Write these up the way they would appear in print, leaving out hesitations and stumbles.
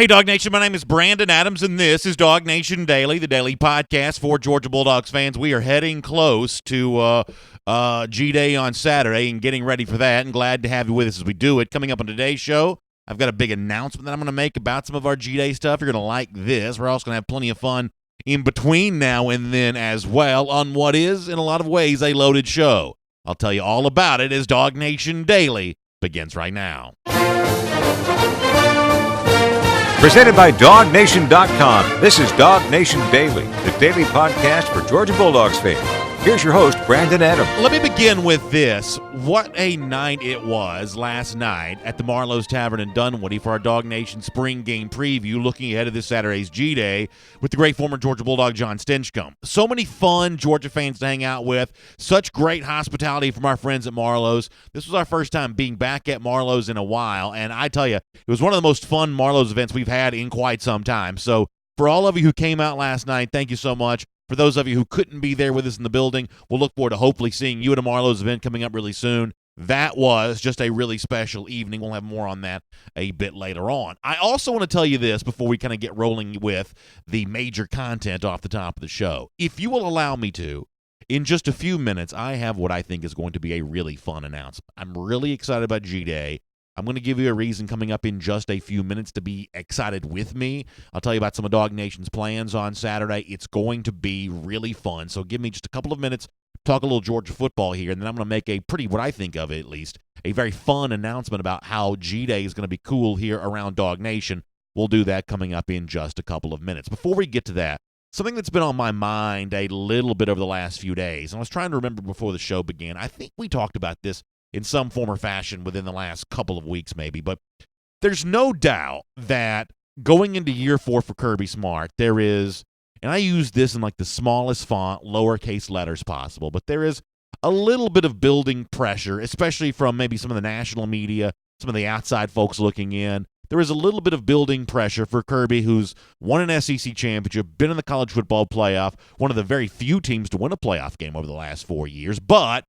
Hey, DawgNation, my name is Brandon Adams, and this is DawgNation Daily, the daily podcast for Georgia Bulldogs fans. We are heading close to G-Day on Saturday and getting ready for that, and glad to have you with us as we do it. Coming up on today's show, I've got a big announcement that I'm going to make about some of our G-Day stuff. You're going to like this. We're also going to have plenty of fun in between now and then as well on what is, in a lot of ways, a loaded show. I'll tell you all about it as DawgNation Daily begins right now. Presented by DawgNation.com, this is DawgNation Daily, the daily podcast for Georgia Bulldogs fans. Here's your host, Brandon Adams. Let me begin with this. What a night it was last night at the Marlowe's Tavern in Dunwoody for our DawgNation spring game preview, looking ahead of this Saturday's G-Day with the great former Georgia Bulldog John Stinchcomb. So many fun Georgia fans to hang out with. Such great hospitality from our friends at Marlowe's. This was our first time being back at Marlowe's in a while, and I tell you, it was one of the most fun Marlowe's events we've had in quite some time. So for all of you who came out last night, thank you so much. For those of you who couldn't be there with us in the building, we'll look forward to hopefully seeing you at a Marlowe's event coming up really soon. That was just a really special evening. We'll have more on that a bit later on. I also want to tell you this before we kind of get rolling with the major content off the top of the show. If you will allow me to, in just a few minutes, I have what I think is going to be a really fun announcement. I'm really excited about G-Day. I'm going to give you a reason coming up in just a few minutes to be excited with me. I'll tell you about some of DawgNation's plans on Saturday. It's going to be really fun. So give me just a couple of minutes, talk a little Georgia football here, and then I'm going to make a pretty, what I think of it at least, a very fun announcement about how G-Day is going to be cool here around DawgNation. We'll do that coming up in just a couple of minutes. Before we get to that, something that's been on my mind a little bit over the last few days, and I was trying to remember before the show began. I think we talked about this in some form or fashion within the last couple of weeks maybe, but there's no doubt that going into year 4 for Kirby Smart, there is, and I use this in like the smallest font, lowercase letters possible, but there is a little bit of building pressure, especially from maybe some of the national media, some of the outside folks looking in. There is a little bit of building pressure for Kirby, who's won an SEC championship, been in the college football playoff, one of the very few teams to win a playoff game over the last 4 years, but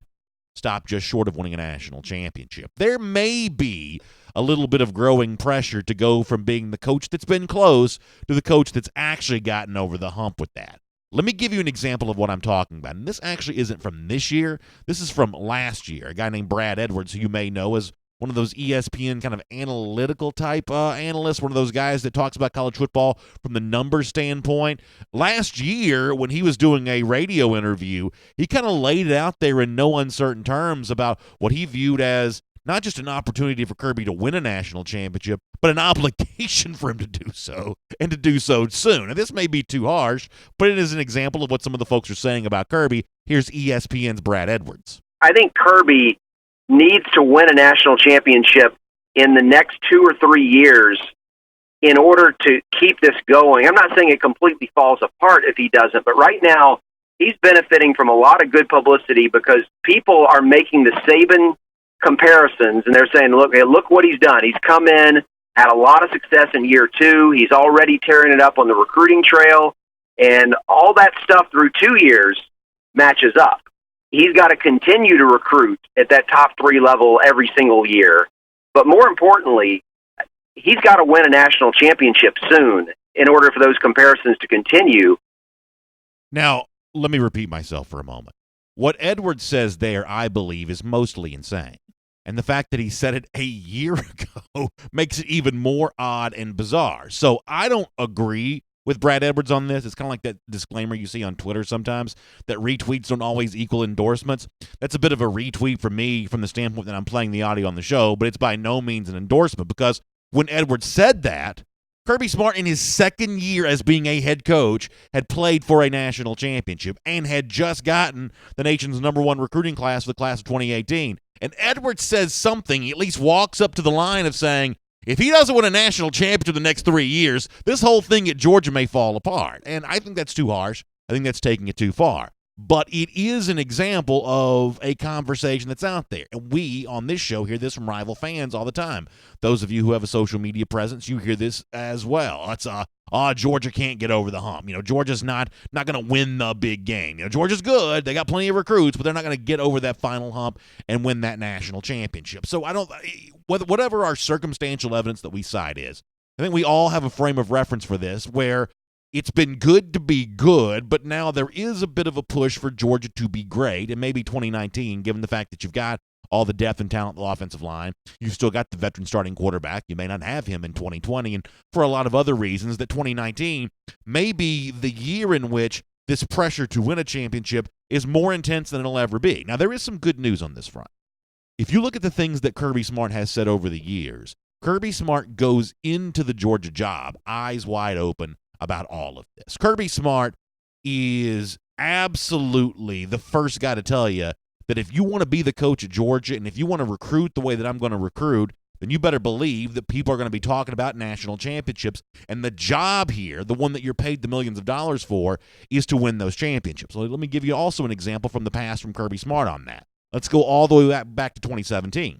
stopped just short of winning a national championship. There may be a little bit of growing pressure to go from being the coach that's been close to the coach that's actually gotten over the hump with that. Let me give you an example of what I'm talking about. And this actually isn't from this year. This is from last year. A guy named Brad Edwards, who you may know as one of those ESPN kind of analytical type analysts, one of those guys that talks about college football from the numbers standpoint. Last year, when he was doing a radio interview, he kind of laid it out there in no uncertain terms about what he viewed as not just an opportunity for Kirby to win a national championship, but an obligation for him to do so, and to do so soon. And this may be too harsh, but it is an example of what some of the folks are saying about Kirby. Here's ESPN's Brad Edwards. I think Kirby needs to win a national championship in the next 2 or 3 years in order to keep this going. I'm not saying it completely falls apart if he doesn't, but right now he's benefiting from a lot of good publicity because people are making the Saban comparisons, and they're saying, look what he's done. He's come in, had a lot of success in year 2. He's already tearing it up on the recruiting trail, and all that stuff through 2 years matches up. He's got to continue to recruit at that top 3 level every single year. But more importantly, he's got to win a national championship soon in order for those comparisons to continue. Now, let me repeat myself for a moment. What Edwards says there, I believe, is mostly insane. And the fact that he said it a year ago makes it even more odd and bizarre. So I don't agree with Brad Edwards on this. It's kind of like that disclaimer you see on Twitter sometimes, that retweets don't always equal endorsements. That's a bit of a retweet for me from the standpoint that I'm playing the audio on the show, but it's by no means an endorsement, because when Edwards said that, Kirby Smart in his second year as being a head coach had played for a national championship and had just gotten the nation's #1 recruiting class for the class of 2018. And Edwards says something, he at least walks up to the line of saying, if he doesn't win a national championship the next 3 years, this whole thing at Georgia may fall apart. And I think that's too harsh. I think that's taking it too far. But it is an example of a conversation that's out there. And we, on this show, hear this from rival fans all the time. Those of you who have a social media presence, you hear this as well. It's, Georgia can't get over the hump. Georgia's not going to win the big game. Georgia's good. They got plenty of recruits, but they're not going to get over that final hump and win that national championship. So whatever our circumstantial evidence that we cite is, I think we all have a frame of reference for this where it's been good to be good, but now there is a bit of a push for Georgia to be great, and maybe 2019, given the fact that you've got all the depth and talent in the offensive line. You've still got the veteran starting quarterback. You may not have him in 2020, and for a lot of other reasons, that 2019 may be the year in which this pressure to win a championship is more intense than it'll ever be. Now, there is some good news on this front. If you look at the things that Kirby Smart has said over the years, Kirby Smart goes into the Georgia job eyes wide open about all of this. Kirby Smart is absolutely the first guy to tell you that if you want to be the coach at Georgia and if you want to recruit the way that I'm going to recruit, then you better believe that people are going to be talking about national championships. And the job here, the one that you're paid the millions of dollars for, is to win those championships. So let me give you also an example from the past from Kirby Smart on that. Let's go all the way back to 2017.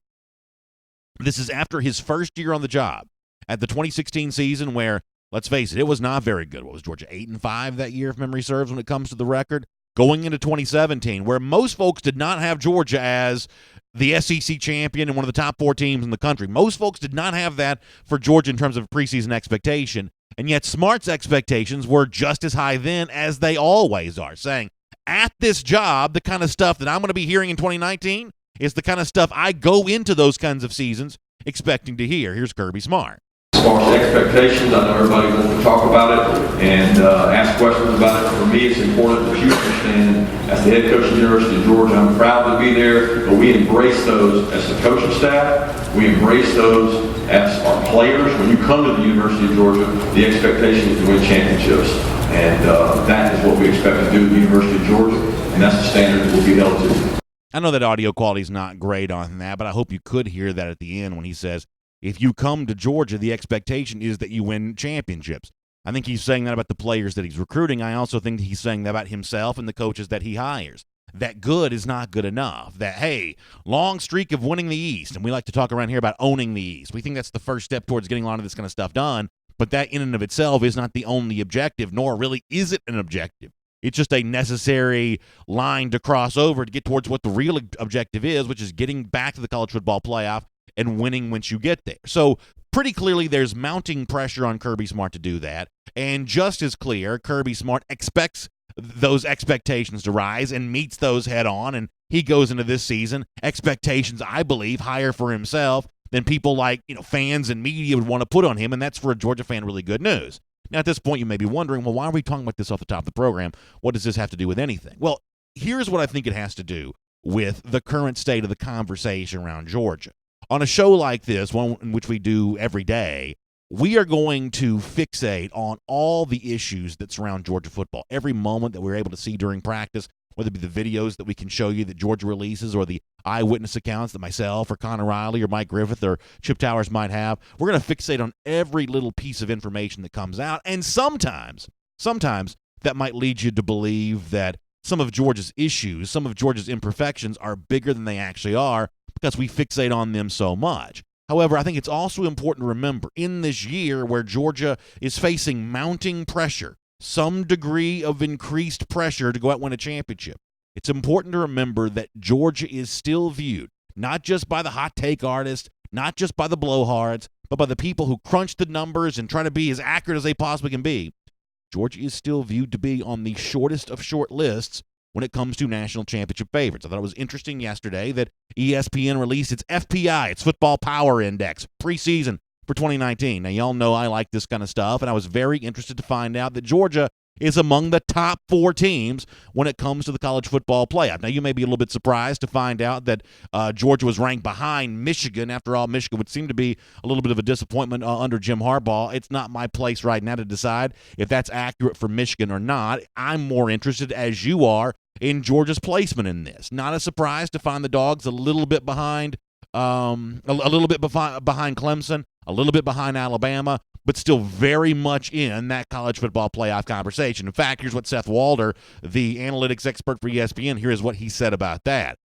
This is after his first year on the job. At the 2016 season where, let's face it, it was not very good. What was Georgia, 8-5 that year, if memory serves, when it comes to the record? Going into 2017, where most folks did not have Georgia as the SEC champion and one of the top 4 teams in the country. Most folks did not have that for Georgia in terms of preseason expectation, and yet Smart's expectations were just as high then as they always are, saying, at this job, the kind of stuff that I'm going to be hearing in 2019 is the kind of stuff I go into those kinds of seasons expecting to hear. Here's Kirby Smart. As far as expectations, I know everybody wants to talk about it and ask questions about it. For me, it's important that you understand, as the head coach of the University of Georgia, I'm proud to be there, but we embrace those as the coaching staff. We embrace those as our players. When you come to the University of Georgia, the expectation is to win championships. And that is what we expect to do at the University of Georgia, and that's the standard that we'll be held to. I know that audio quality is not great on that, but I hope you could hear that at the end when he says, if you come to Georgia, the expectation is that you win championships. I think he's saying that about the players that he's recruiting. I also think he's saying that about himself and the coaches that he hires. That good is not good enough. That, hey, long streak of winning the East, and we like to talk around here about owning the East. We think that's the first step towards getting a lot of this kind of stuff done, but that in and of itself is not the only objective, nor really is it an objective. It's just a necessary line to cross over to get towards what the real objective is, which is getting back to the college football playoff and winning once you get there. So pretty clearly there's mounting pressure on Kirby Smart to do that. And just as clear, Kirby Smart expects those expectations to rise and meets those head on. And he goes into this season, expectations, I believe, higher for himself than people like, fans and media would want to put on him. And that's, for a Georgia fan, really good news. Now, at this point, you may be wondering, well, why are we talking about this off the top of the program? What does this have to do with anything? Well, here's what I think it has to do with the current state of the conversation around Georgia. On a show like this, one in which we do every day, we are going to fixate on all the issues that surround Georgia football. Every moment that we're able to see during practice, whether it be the videos that we can show you that Georgia releases or the eyewitness accounts that myself or Connor Riley or Mike Griffith or Chip Towers might have, we're going to fixate on every little piece of information that comes out. And sometimes that might lead you to believe that some of Georgia's issues, some of Georgia's imperfections are bigger than they actually are because we fixate on them so much. However, I think it's also important to remember in this year where Georgia is facing mounting pressure, some degree of increased pressure to go out and win a championship, it's important to remember that Georgia is still viewed, not just by the hot take artists, not just by the blowhards, but by the people who crunch the numbers and try to be as accurate as they possibly can be. Georgia is still viewed to be on the shortest of short lists when it comes to national championship favorites. I thought it was interesting yesterday that ESPN released its FPI, its Football Power Index, preseason for 2019. Now, y'all know I like this kind of stuff, and I was very interested to find out that Georgia is among the top 4 teams when it comes to the college football playoff. Now, you may be a little bit surprised to find out that Georgia was ranked behind Michigan. After all, Michigan would seem to be a little bit of a disappointment under Jim Harbaugh. It's not my place right now to decide if that's accurate for Michigan or not. I'm more interested, as you are, in Georgia's placement in this. Not a surprise to find the Dogs a little bit behind, behind Clemson, a little bit behind Alabama, but still very much in that college football playoff conversation. In fact, here's what Seth Walder, the analytics expert for ESPN, here is what he said about that.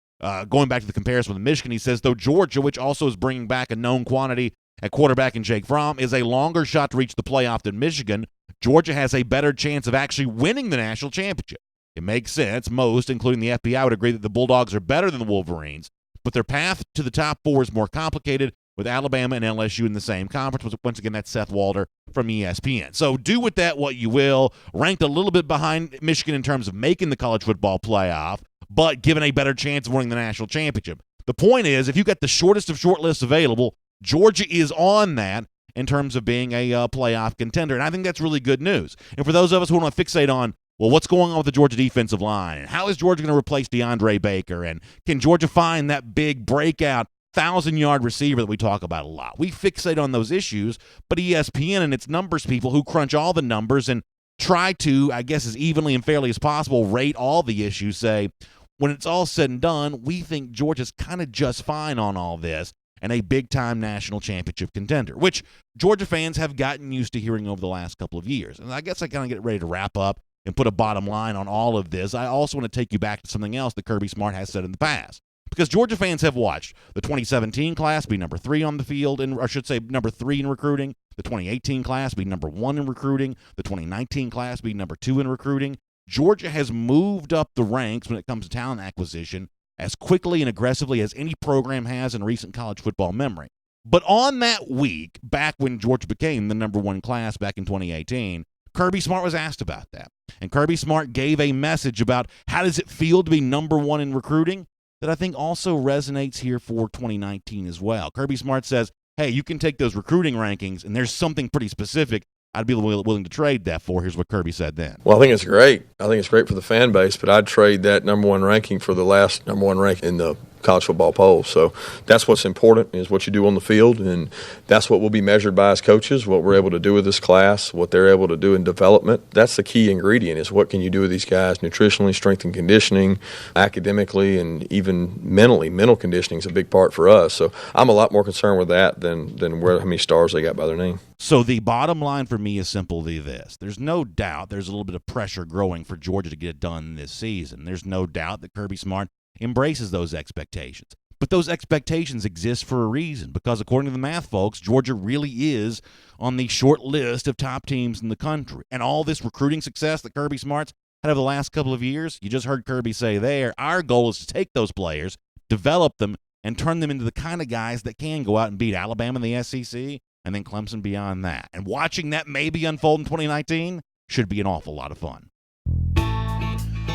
Going back to the comparison with Michigan, he says, though Georgia, which also is bringing back a known quantity at quarterback in Jake Fromm, is a longer shot to reach the playoff than Michigan, Georgia has a better chance of actually winning the national championship. It makes sense. Most, including the FBI, would agree that the Bulldogs are better than the Wolverines, but their path to the top 4 is more complicated with Alabama and LSU in the same conference. Once again, that's Seth Walder from ESPN. So do with that what you will. Ranked a little bit behind Michigan in terms of making the college football playoff, but given a better chance of winning the national championship. The point is, if you've got the shortest of short lists available, Georgia is on that in terms of being a playoff contender, and I think that's really good news. And for those of us who want to fixate on, well, what's going on with the Georgia defensive line, and how is Georgia going to replace DeAndre Baker, and can Georgia find that big breakout 1,000-yard receiver that we talk about a lot? We fixate on those issues, but ESPN and its numbers people who crunch all the numbers and try to, I guess, as evenly and fairly as possible, rate all the issues, say, when it's all said and done, we think Georgia's kind of just fine on all this and a big-time national championship contender, which Georgia fans have gotten used to hearing over the last couple of years. And I guess I kind of get ready to wrap up and put a bottom line on all of this. I also want to take you back to something else that Kirby Smart has said in the past. Because Georgia fans have watched the 2017 class be number 3 on the field, or I should say number 3 in recruiting, the 2018 class be number 1 in recruiting, the 2019 class be number 2 in recruiting. Georgia has moved up the ranks when it comes to talent acquisition as quickly and aggressively as any program has in recent college football memory. But on that week, back when Georgia became the number 1 class back in 2018, Kirby Smart was asked about that. And Kirby Smart gave a message about how does it feel to be number 1 in recruiting that I think also resonates here for 2019 as well. Kirby Smart says, hey, you can take those recruiting rankings, and there's something pretty specific I'd be willing to trade that for. Here's what Kirby said then. Well, I think it's great. I think it's great for the fan base, but I'd trade that number 1 ranking for the last number 1 ranking in the college football poll. So that's what's important, is what you do on the field, and that's what we'll be measured by as coaches, what we're able to do with this class, what they're able to do in development. That's the key ingredient, is what can you do with these guys nutritionally, strength and conditioning, academically, and even mentally. Mental conditioning is a big part for us. So I'm a lot more concerned with that than how many stars they got by their name. So the bottom line for me is simply this. There's no doubt there's a little bit of pressure growing for Georgia to get it done this season. There's no doubt that Kirby Smart embraces those expectations. But those expectations exist for a reason, because according to the math folks, Georgia really is on the short list of top teams in the country. And all this recruiting success that Kirby Smart's had over the last couple of years, you just heard Kirby say there, our goal is to take those players, develop them, and turn them into the kind of guys that can go out and beat Alabama in the SEC and then Clemson beyond that. And watching that maybe unfold in 2019 should be an awful lot of fun.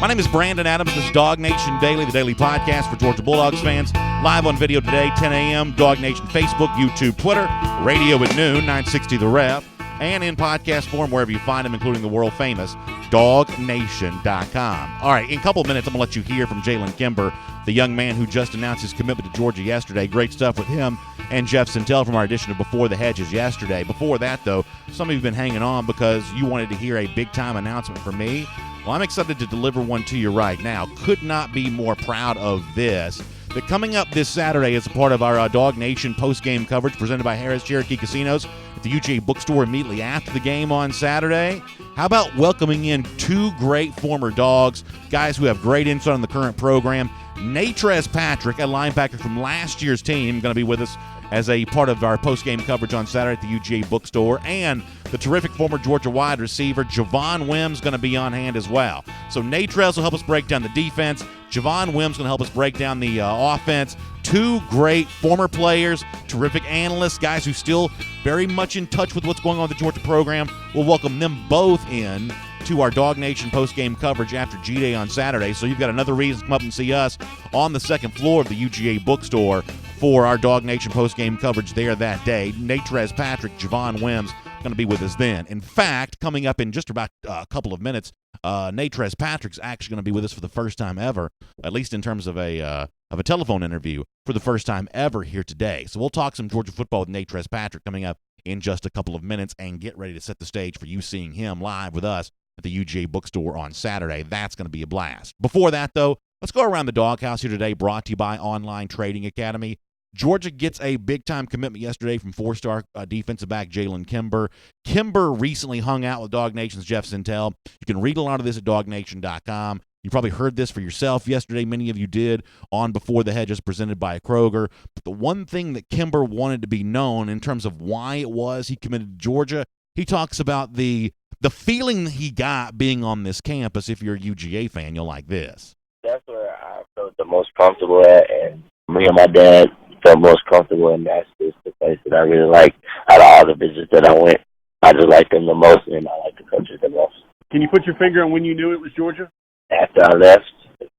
My name is Brandon Adams. This is DawgNation Daily, the daily podcast for Georgia Bulldogs fans. Live on video today, 10 a.m., DawgNation Facebook, YouTube, Twitter, radio at noon, 960 The Ref, and in podcast form wherever you find them, including the world-famous DawgNation.com. All right, in a couple of minutes, I'm going to let you hear from Jalen Kimber, the young man who just announced his commitment to Georgia yesterday. Great stuff with him and Jeff Sintel from our edition of Before the Hedges yesterday. Before that, though, some of you have been hanging on because you wanted to hear a big-time announcement from me. Well, I'm excited to deliver one to you right now. Could not be more proud of this. That coming up this Saturday as a part of our DawgNation post-game coverage presented by Harris Cherokee Casinos at the UGA bookstore immediately after the game on Saturday. How about welcoming in 2 great former Dogs, guys who have great insight on the current program. Natrez Patrick, a linebacker from last year's team, going to be with us as a part of our post-game coverage on Saturday at the UGA bookstore, and the terrific former Georgia wide receiver Javon Wims going to be on hand as well. So Natrez will help us break down the defense. Javon Wims going to help us break down the offense. 2 great former players, terrific analysts, guys who still very much in touch with what's going on with the Georgia program. We'll welcome them both in to our DawgNation post-game coverage after G-Day on Saturday. So you've got another reason to come up and see us on the second floor of the UGA bookstore for our DawgNation post-game coverage there that day. Natrez Patrick, Javon Wims going to be with us then. In fact, coming up in just about a couple of minutes, Natrez Patrick's actually going to be with us for the first time ever, at least in terms of a telephone interview, for the first time ever here today. So we'll talk some Georgia football with Natrez Patrick coming up in just a couple of minutes and get ready to set the stage for you seeing him live with us at the UGA bookstore on Saturday. That's going to be a blast. Before that, though, let's go around the doghouse here today, brought to you by Online Trading Academy. Georgia gets a big-time commitment yesterday from 4-star defensive back Jalen Kimber. Kimber recently hung out with DawgNation's Jeff Sintel. You can read a lot of this at DawgNation.com. You probably heard this for yourself yesterday. Many of you did on Before the Hedges presented by Kroger. But the one thing that Kimber wanted to be known in terms of why it was he committed to Georgia, he talks about the feeling that he got being on this campus. If you're a UGA fan, you'll like this. That's where I felt the most comfortable at, and me and my dad felt most comfortable, and that's just the place that I really like. Out of all the visits that I went, I just like them the most, and I like the coaches the most. Can you put your finger on when you knew it was Georgia? After I left,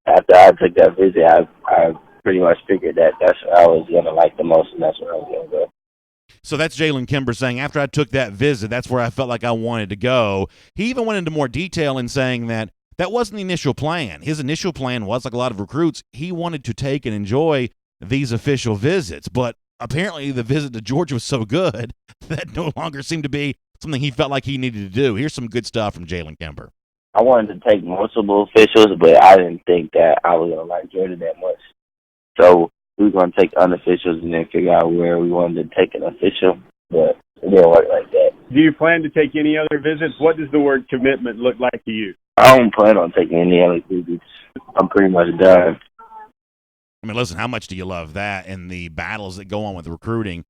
after I took that visit, I pretty much figured that that's what I was going to like the most, and that's where I was going to go. So that's Jalen Kimber saying, after I took that visit, that's where I felt like I wanted to go. He even went into more detail in saying that wasn't the initial plan. His initial plan was, like a lot of recruits, he wanted to take and enjoy these official visits. But apparently the visit to Georgia was so good that no longer seemed to be something he felt like he needed to do. Here's some good stuff from Jalen Kimber. I wanted to take multiple officials, but I didn't think that I was going to like Georgia that much. So we were going to take unofficials and then figure out where we wanted to take an official, but it didn't work like that. Do you plan to take any other visits? What does the word commitment look like to you? I don't plan on taking any other visits. I'm pretty much done. I mean, listen, how much do you love that and the battles that go on with recruiting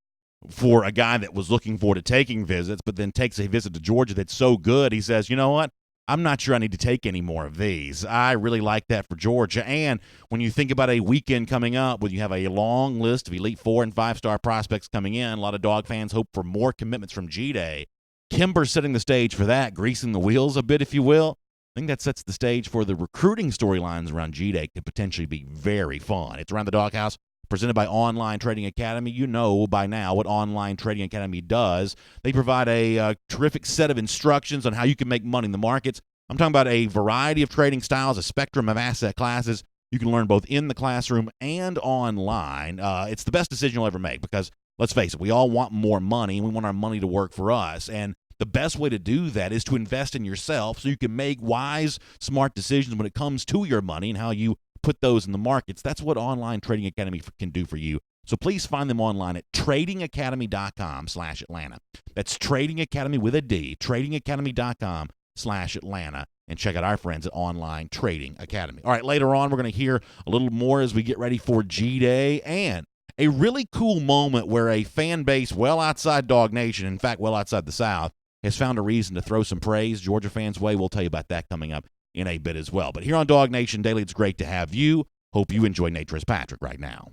for a guy that was looking forward to taking visits but then takes a visit to Georgia that's so good, he says, you know what? I'm not sure I need to take any more of these. I really like that for Georgia. And when you think about a weekend coming up where you have a long list of Elite 4 and 5-star prospects coming in, a lot of Dog fans hope for more commitments from G-Day. Kimber setting the stage for that, greasing the wheels a bit, if you will. I think that sets the stage for the recruiting storylines around G-Day could potentially be very fun. It's Around the Doghouse, presented by Online Trading Academy. You know by now what Online Trading Academy does. They provide a terrific set of instructions on how you can make money in the markets. I'm talking about a variety of trading styles, a spectrum of asset classes. You can learn both in the classroom and online. It's the best decision you'll ever make because, let's face it, we all want more money, and we want our money to work for us. And the best way to do that is to invest in yourself so you can make wise, smart decisions when it comes to your money and how you put those in the markets. That's what Online Trading Academy can do for you. So please find them online at tradingacademy.com/Atlanta. That's Trading Academy with a D, tradingacademy.com/Atlanta, and check out our friends at Online Trading Academy. All right, later on, we're going to hear a little more as we get ready for G-Day and a really cool moment where a fan base well outside DawgNation, in fact, well outside the South, has found a reason to throw some praise Georgia fans' way. We'll tell you about that coming up in a bit as well. But here on DawgNation Daily, it's great to have you. Hope you enjoy Nate Patrick right now.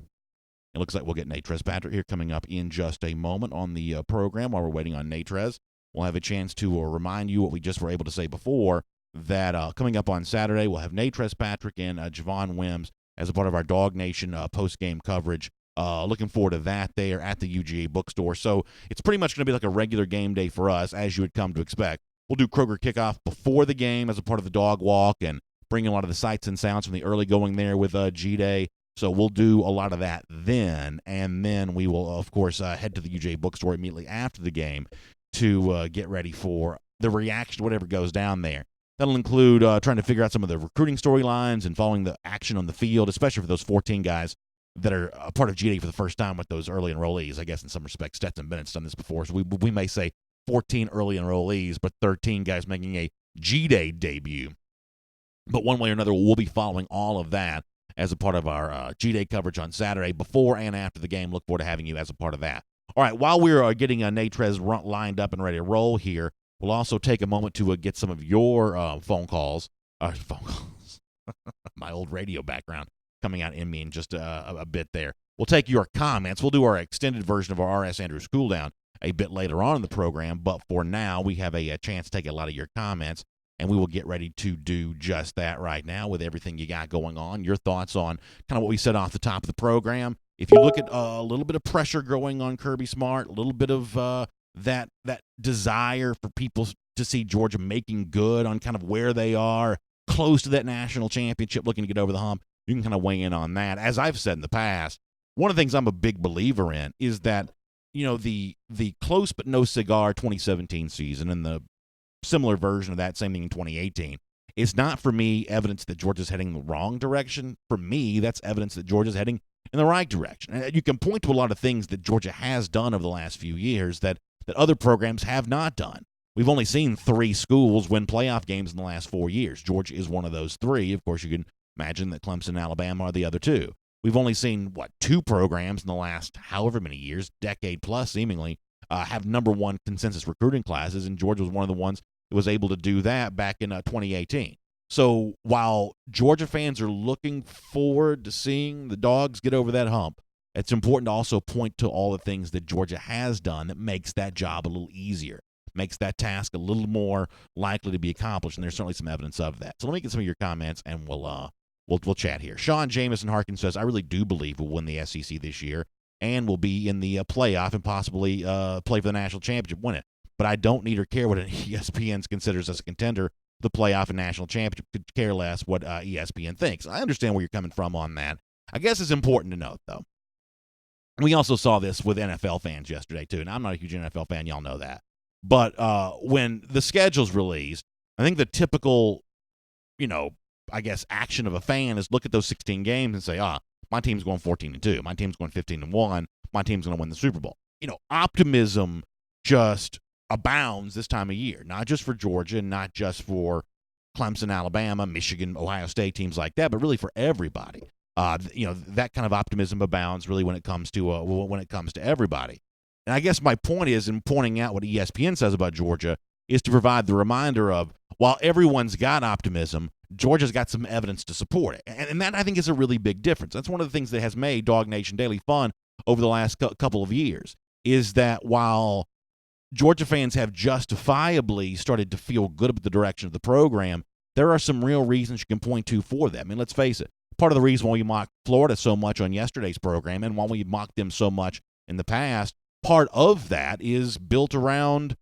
It looks like we'll get Nate Patrick here coming up in just a moment on the program while we're waiting on Nate. We'll have a chance to remind you what we just were able to say before, that coming up on Saturday, we'll have Nate Patrick and Javon Wims as a part of our DawgNation post-game coverage. Looking forward to that there at the UGA bookstore. So it's pretty much going to be like a regular game day for us, as you would come to expect. We'll do Kroger kickoff before the game as a part of the dog walk and bring in a lot of the sights and sounds from the early going there with G-Day. So we'll do a lot of that then, and then we will, of course, head to the UGA bookstore immediately after the game to get ready for the reaction to whatever goes down there. That'll include trying to figure out some of the recruiting storylines and following the action on the field, especially for those 14 guys that are a part of G-Day for the first time with those early enrollees. I guess in some respects, Stetson Bennett's done this before, so we may say 14 early enrollees, but 13 guys making a G-Day debut. But one way or another, we'll be following all of that as a part of our G-Day coverage on Saturday before and after the game. Look forward to having you as a part of that. All right, while we're getting Nate lined up and ready to roll here, we'll also take a moment to get some of your phone calls. My old radio background coming out in me in just a bit there. We'll take your comments. We'll do our extended version of our R.S. Andrews cool down a bit later on in the program, but for now, we have a chance to take a lot of your comments, and we will get ready to do just that right now with everything you got going on. Your thoughts on kind of what we said off the top of the program. If you look at a little bit of pressure growing on Kirby Smart, a little bit of that desire for people to see Georgia making good on kind of where they are, close to that national championship, looking to get over the hump, you can kind of weigh in on that. As I've said in the past, one of the things I'm a big believer in is that, you know, the close but no cigar 2017 season and the similar version of that, same thing in 2018, is not for me evidence that Georgia's heading in the wrong direction. For me, that's evidence that Georgia's heading in the right direction. And you can point to a lot of things that Georgia has done over the last few years that other programs have not done. We've only seen 3 schools win playoff games in the last 4 years. Georgia is one of those 3. Of course, you can imagine that Clemson and Alabama are the other 2. We've only seen, 2 programs in the last however many years, decade plus seemingly, have number 1 consensus recruiting classes, and Georgia was one of the ones that was able to do that back in 2018. So while Georgia fans are looking forward to seeing the Dogs get over that hump, it's important to also point to all the things that Georgia has done that makes that job a little easier, makes that task a little more likely to be accomplished, and there's certainly some evidence of that. So let me get some of your comments, and we'll chat here. Sean Jameson Harkin says, I really do believe we'll win the SEC this year and will be in the playoff and possibly play for the national championship, win it. But I don't need or care what ESPN considers us a contender. The playoff and national championship, could care less what ESPN thinks. I understand where you're coming from on that. I guess it's important to note, though. We also saw this with NFL fans yesterday, too. And I'm not a huge NFL fan. Y'all know that. But when the schedule's released, I think the typical, I guess, action of a fan is look at those 16 games and say, my team's going 14-2. My team's going 15-1. My team's going to win the Super Bowl. Optimism just abounds this time of year, not just for Georgia, not just for Clemson, Alabama, Michigan, Ohio State, teams like that, but really for everybody. That kind of optimism abounds really when it comes to everybody. And I guess my point is, in pointing out what ESPN says about Georgia, is to provide the reminder of, while everyone's got optimism, Georgia's got some evidence to support it. And that, I think, is a really big difference. That's one of the things that has made DawgNation Daily fun over the last couple of years, is that while Georgia fans have justifiably started to feel good about the direction of the program, there are some real reasons you can point to for that. I mean, let's face it. Part of the reason why we mocked Florida so much on yesterday's program and why we mocked them so much in the past, part of that is built around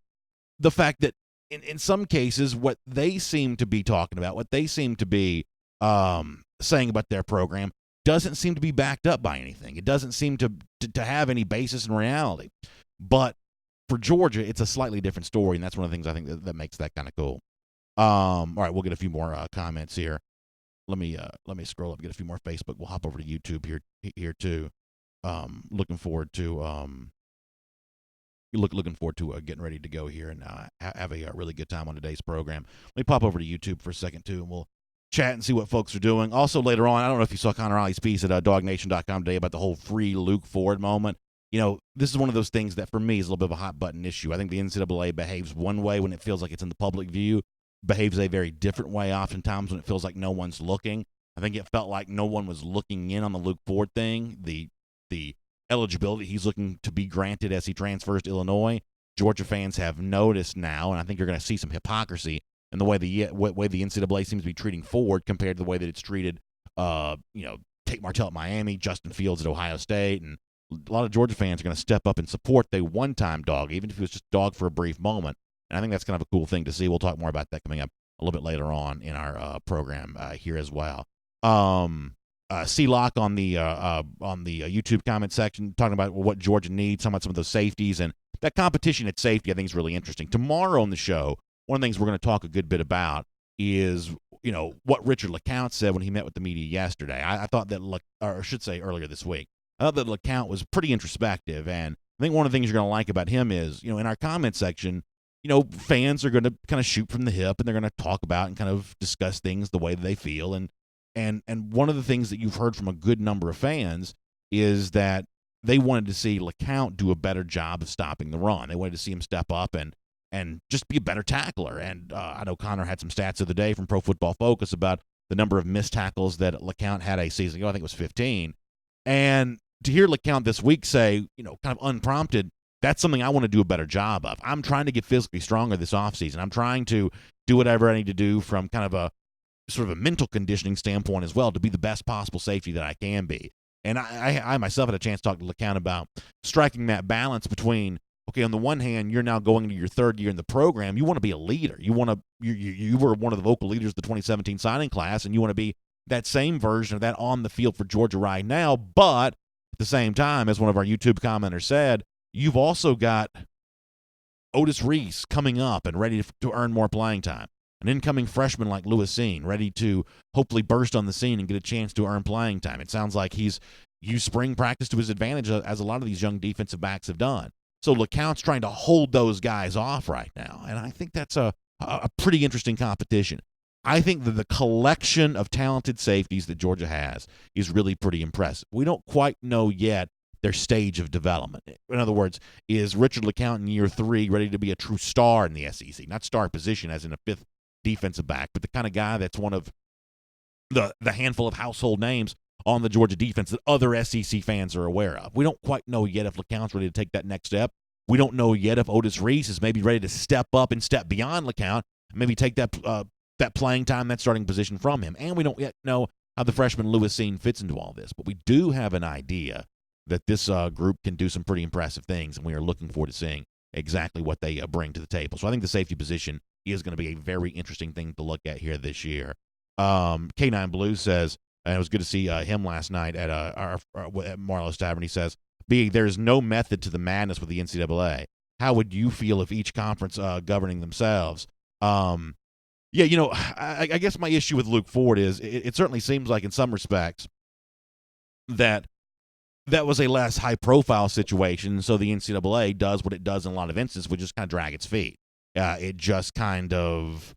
the fact that in some cases what they seem to be talking about, what they seem to be saying about their program, doesn't seem to be backed up by anything. It doesn't seem to have any basis in reality. But for Georgia, it's a slightly different story, and that's one of the things I think that makes that kind of cool. All right, we'll get a few more comments here. Let me scroll up and get a few more Facebook. We'll hop over to YouTube here too. Looking forward to getting ready to go here and have a really good time on today's program. Let me pop over to YouTube for a second too, and we'll chat and see what folks are doing. Also later on, I don't know if you saw Connor Riley's piece at DawgNation.com today about the whole free Luke Ford moment. This is one of those things that for me is a little bit of a hot button issue. I think the NCAA behaves one way when it feels like it's in the public view, behaves a very different way oftentimes when it feels like no one's looking. I think it felt like no one was looking in on the Luke Ford thing, the eligibility he's looking to be granted as he transfers to Illinois. Georgia fans have noticed now, and I think you're going to see some hypocrisy in the way the NCAA seems to be treating Ford compared to the way that it's treated, Tate Martell at Miami, Justin Fields at Ohio State, and a lot of Georgia fans are going to step up and support the one-time dog, even if it was just dog for a brief moment. And I think that's kind of a cool thing to see. We'll talk more about that coming up a little bit later on in our program here as well. C-Lock on the YouTube comment section talking about what Georgia needs, talking about some of those safeties, and that competition at safety I think is really interesting. Tomorrow on the show, one of the things we're going to talk a good bit about is what Richard LeCounte said when he met with the media yesterday. I thought that, or I should say earlier this week, I thought that LeCounte was pretty introspective, and I think one of the things you're going to like about him is, in our comment section, fans are going to kind of shoot from the hip, and they're going to talk about and kind of discuss things the way that they feel, and one of the things that you've heard from a good number of fans is that they wanted to see LeCounte do a better job of stopping the run. They wanted to see him step up and just be a better tackler. And I know Connor had some stats of the day from Pro Football Focus about the number of missed tackles that LeCounte had a season ago. I think it was 15. And to hear LeCounte this week say, kind of unprompted, that's something I want to do a better job of. I'm trying to get physically stronger this offseason. I'm trying to do whatever I need to do from kind of a sort of a mental conditioning standpoint as well to be the best possible safety that I can be. And I myself had a chance to talk to LeCounte about striking that balance between, okay, on the one hand, you're now going into your third year in the program. You want to be a leader. You were one of the vocal leaders of the 2017 signing class, and you want to be that same version of that on the field for Georgia right now. But at the same time, as one of our YouTube commenters said, you've also got Otis Reese coming up and ready to earn more playing time. An incoming freshman like Lewis Seen, ready to hopefully burst on the scene and get a chance to earn playing time. It sounds like he's used spring practice to his advantage, as a lot of these young defensive backs have done. So LeCounte's trying to hold those guys off right now, and I think that's a pretty interesting competition. I think that the collection of talented safeties that Georgia has is really pretty impressive. We don't quite know yet their stage of development. In other words, is Richard LeCounte in year 3 ready to be a true star in the SEC? Not star position as in a fifth defensive back, but the kind of guy that's one of the handful of household names on the Georgia defense that other SEC fans are aware of. We don't quite know yet if LeCounte's ready to take that next step. We don't know yet if Otis Reese is maybe ready to step up and step beyond LeCounte, maybe take that playing time, that starting position from him. And we don't yet know how the freshman Lewis Seen fits into all this. But we do have an idea that this group can do some pretty impressive things, and we are looking forward to seeing exactly what they bring to the table. So I think the safety position is going to be a very interesting thing to look at here this year. K9 Blue says, and it was good to see him last night at Marlowe's Tavern. He says, B, there's no method to the madness with the NCAA. How would you feel if each conference governing themselves? I guess my issue with Luke Ford is it certainly seems like in some respects that was a less high-profile situation, so the NCAA does what it does in a lot of instances, which is kind of drag its feet. It just kind of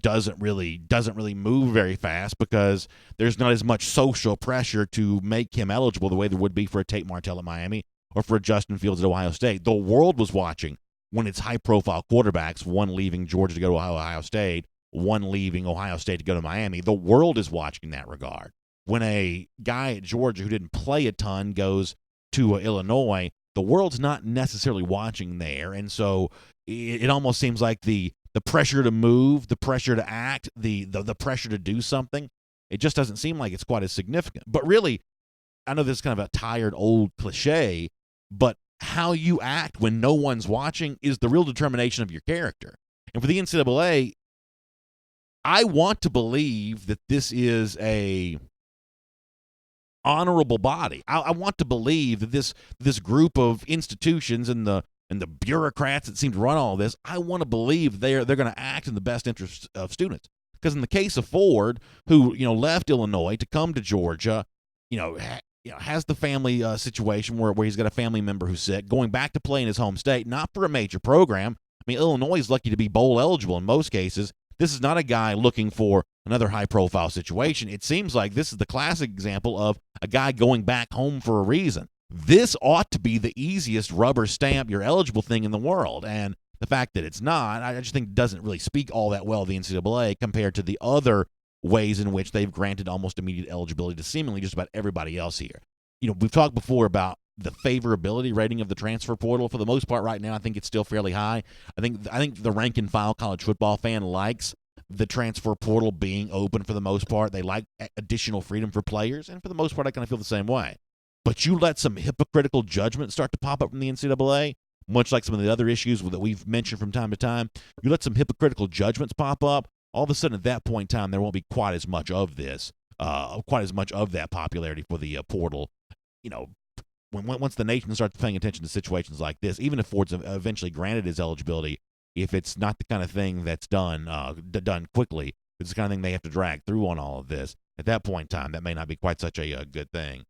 doesn't really move very fast because there's not as much social pressure to make him eligible the way there would be for a Tate Martell at Miami or for a Justin Fields at Ohio State. The world was watching when it's high-profile quarterbacks, one leaving Georgia to go to Ohio State, one leaving Ohio State to go to Miami. The world is watching in that regard. When a guy at Georgia who didn't play a ton goes to Illinois, the world's not necessarily watching there, and so it almost seems like the pressure to move, the pressure to act, the pressure to do something, it just doesn't seem like it's quite as significant. But really, I know this is kind of a tired old cliche, but how you act when no one's watching is the real determination of your character. And for the NCAA, I want to believe that this is a honorable body. I want to believe that this group of institutions and the bureaucrats that seem to run all this, I want to believe they're going to act in the best interest of students. Because in the case of Ford, who left Illinois to come to Georgia, has the family situation where he's got a family member who's sick, going back to play in his home state, not for a major program. I mean, Illinois is lucky to be bowl eligible in most cases. This is not a guy looking for another high-profile situation. It seems like this is the classic example of a guy going back home for a reason. This ought to be the easiest rubber stamp you're eligible thing in the world, and the fact that it's not, I just think doesn't really speak all that well of the NCAA compared to the other ways in which they've granted almost immediate eligibility to seemingly just about everybody else here. We've talked before about the favorability rating of the transfer portal. For the most part right now, I think it's still fairly high. I think the rank and file college football fan likes the transfer portal being open for the most part. They like additional freedom for players, and for the most part, I kind of feel the same way. But you let some hypocritical judgment start to pop up from the NCAA, much like some of the other issues that we've mentioned from time to time. You let some hypocritical judgments pop up, all of a sudden at that point in time, there won't be quite as much of this, quite as much of that popularity for the portal. Once the nation starts paying attention to situations like this, even if Ford's eventually granted his eligibility, if it's not the kind of thing that's done quickly, it's the kind of thing they have to drag through on all of this, at that point in time, that may not be quite such a good thing.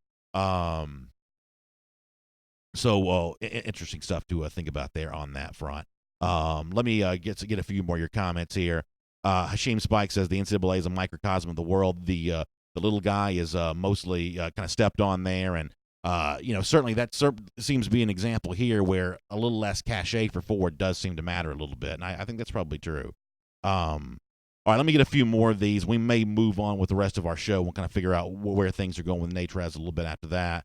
Interesting stuff to think about there on that front. Let me get a few more of your comments here. Hashim Spike says the NCAA is a microcosm of the world. The little guy is mostly kind of stepped on there, and certainly that seems to be an example here where a little less cachet for Ford does seem to matter a little bit, and I think that's probably true. All right, let me get a few more of these. We may move on with the rest of our show. We'll kind of figure out where things are going with Natraz a little bit after that.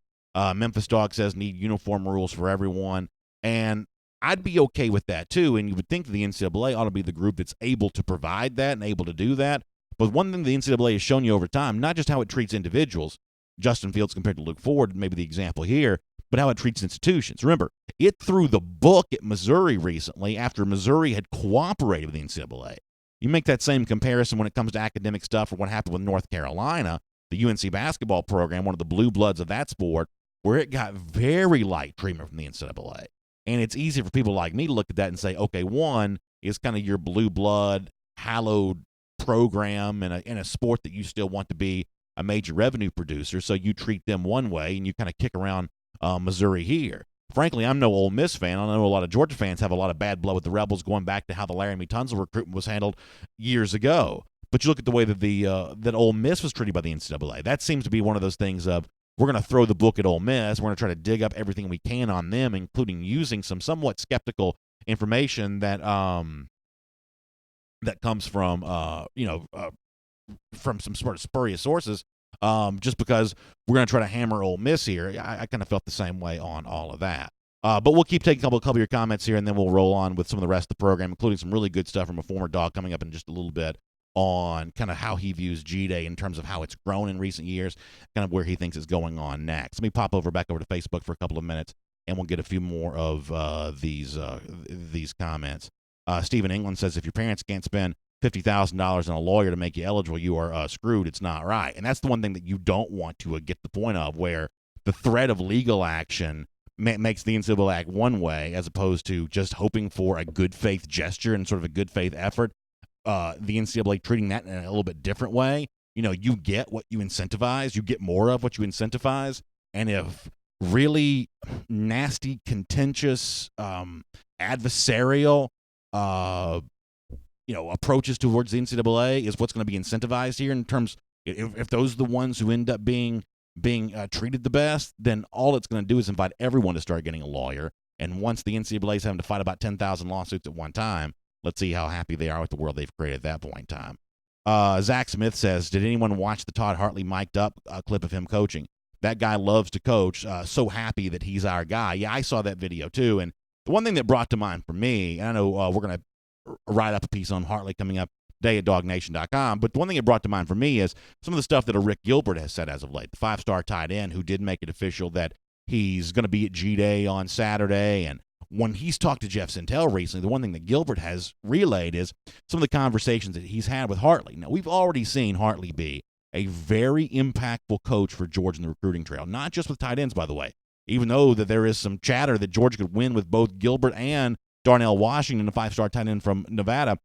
Memphis Dog says need uniform rules for everyone, and I'd be okay with that too. And you would think the NCAA ought to be the group that's able to provide that and able to do that. But one thing the NCAA has shown you over time, not just how it treats individuals, Justin Fields compared to Luke Ford, maybe the example here, but how it treats institutions. Remember, it threw the book at Missouri recently after Missouri had cooperated with the NCAA. You make that same comparison when it comes to academic stuff or what happened with North Carolina, the UNC basketball program, one of the blue bloods of that sport, where it got very light treatment from the NCAA. And it's easy for people like me to look at that and say, okay, one is kind of your blue blood, hallowed program in a sport that you still want to be a major revenue producer, so you treat them one way and you kind of kick around Missouri here. Frankly, I'm no Ole Miss fan. I know a lot of Georgia fans have a lot of bad blood with the Rebels going back to how the Laramie Tunsil recruitment was handled years ago. But you look at the way that that Ole Miss was treated by the NCAA. That seems to be one of those things of, we're going to throw the book at Ole Miss. We're going to try to dig up everything we can on them, including using some somewhat skeptical information that that comes from from some sort of spurious sources just because we're going to try to hammer Ole Miss here. I kind of felt the same way on all of that. But we'll keep taking a couple of your comments here, and then we'll roll on with some of the rest of the program, including some really good stuff from a former Dog coming up in just a little bit on kind of how he views G-Day in terms of how it's grown in recent years, kind of where he thinks it's going on next. Let me pop back over to Facebook for a couple of minutes, and we'll get a few more of these comments. Stephen England says, if your parents can't spend $50,000 on a lawyer to make you eligible, you are screwed. It's not right. And that's the one thing that you don't want to get the point of, where the threat of legal action makes the NCAA act one way as opposed to just hoping for a good faith gesture and sort of a good faith effort. The NCAA treating that in a little bit different way. You get what you incentivize. You get more of what you incentivize. And if really nasty, contentious, adversarial, approaches towards the NCAA is what's going to be incentivized here in terms, if those are the ones who end up being treated the best, then all it's going to do is invite everyone to start getting a lawyer. And once the NCAA is having to fight about 10,000 lawsuits at one time, let's see how happy they are with the world they've created at that point in time. Zach Smith says, did anyone watch the Todd Hartley mic'd up clip of him coaching? That guy loves to coach, so happy that he's our guy. Yeah, I saw that video too. And the one thing that brought to mind for me, and I know we're going to write up a piece on Hartley coming up today at DawgNation.com, but the one thing it brought to mind for me is some of the stuff that Rick Gilbert has said as of late, the 5-star tight end who did make it official that he's going to be at G-Day on Saturday. And when he's talked to Jeff Sintel recently, the one thing that Gilbert has relayed is some of the conversations that he's had with Hartley. Now, we've already seen Hartley be a very impactful coach for Georgia in the recruiting trail, not just with tight ends, by the way, even though that there is some chatter that Georgia could win with both Gilbert and Darnell Washington, a 5-star tight end from Nevada.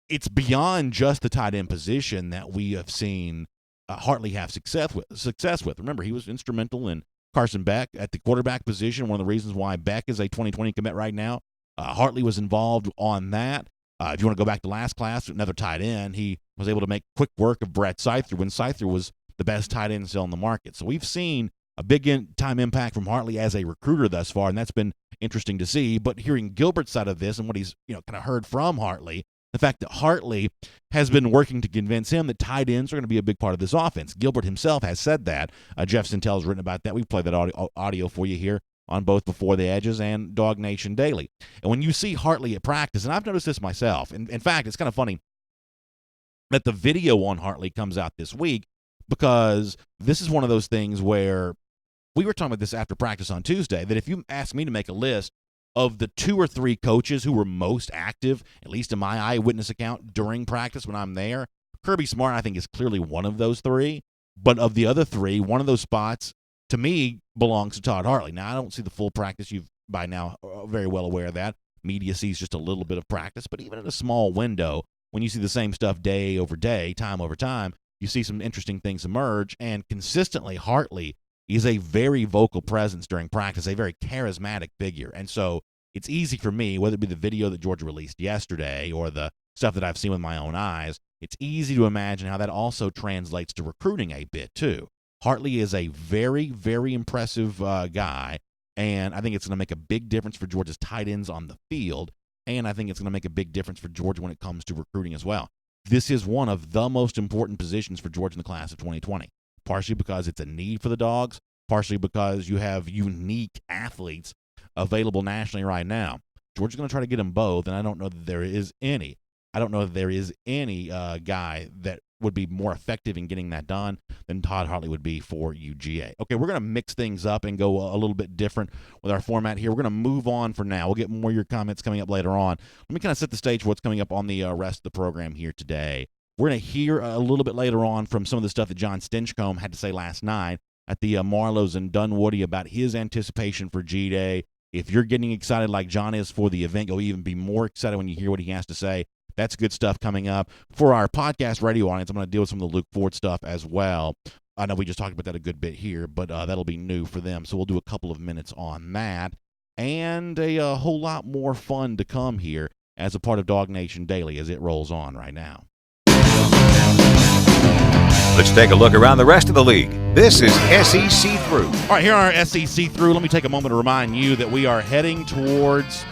It's beyond just the tight end position that we have seen Hartley have success with. Remember, he was instrumental in Carson Beck at the quarterback position, one of the reasons why Beck is a 2020 commit right now. Hartley was involved on that. If you want to go back to last class, another tight end, he was able to make quick work of Brett Seither when Seither was the best tight end still in the market. So we've seen a big time impact from Hartley as a recruiter thus far, and that's been interesting to see. But hearing Gilbert's side of this and what he's kind of heard from Hartley, the fact that Hartley has been working to convince him that tight ends are going to be a big part of this offense. Gilbert himself has said that. Jeff Sintel has written about that. We've played that audio for you here on both Before the Edges and DawgNation Daily. And when you see Hartley at practice, and I've noticed this myself, in fact, it's kind of funny that the video on Hartley comes out this week, because this is one of those things where we were talking about this after practice on Tuesday, that if you ask me to make a list of the 2 or 3 coaches who were most active, at least in my eyewitness account, during practice when I'm there, Kirby Smart, I think, is clearly one of those 3. But of the other 3, one of those spots, to me, belongs to Todd Hartley. Now, I don't see the full practice. You've by now very well aware of that. Media sees just a little bit of practice, but even in a small window, when you see the same stuff day over day, time over time, you see some interesting things emerge. And consistently, Hartley is a very vocal presence during practice, a very charismatic figure. And so it's easy for me, whether it be the video that Georgia released yesterday or the stuff that I've seen with my own eyes, it's easy to imagine how that also translates to recruiting a bit too. Hartley is a very, very impressive guy, and I think it's going to make a big difference for Georgia's tight ends on the field, and I think it's going to make a big difference for Georgia when it comes to recruiting as well. This is one of the most important positions for Georgia in the class of 2020, partially because it's a need for the Dogs, partially because you have unique athletes available nationally right now. Georgia's going to try to get them both, and I don't know that there is any. Guy that would be more effective in getting that done than Todd Hartley would be for UGA. Okay, we're going to mix things up and go a little bit different with our format here. We're going to move on for now. We'll get more of your comments coming up later on. Let me kind of set the stage for what's coming up on the rest of the program here today. We're going to hear a little bit later on from some of the stuff that John Stinchcomb had to say last night at the Marlows in Dunwoody about his anticipation for G-Day. If you're getting excited like John is for the event, you'll even be more excited when you hear what he has to say. That's good stuff coming up. For our podcast radio audience, I'm going to deal with some of the Luke Ford stuff as well. I know we just talked about that a good bit here, but that'll be new for them. So we'll do a couple of minutes on that. And a whole lot more fun to come here as a part of DawgNation Daily as it rolls on right now. Let's take a look around the rest of the league. This is SEC Through. All right, here on our SEC Through, let me take a moment to remind you that we are heading towards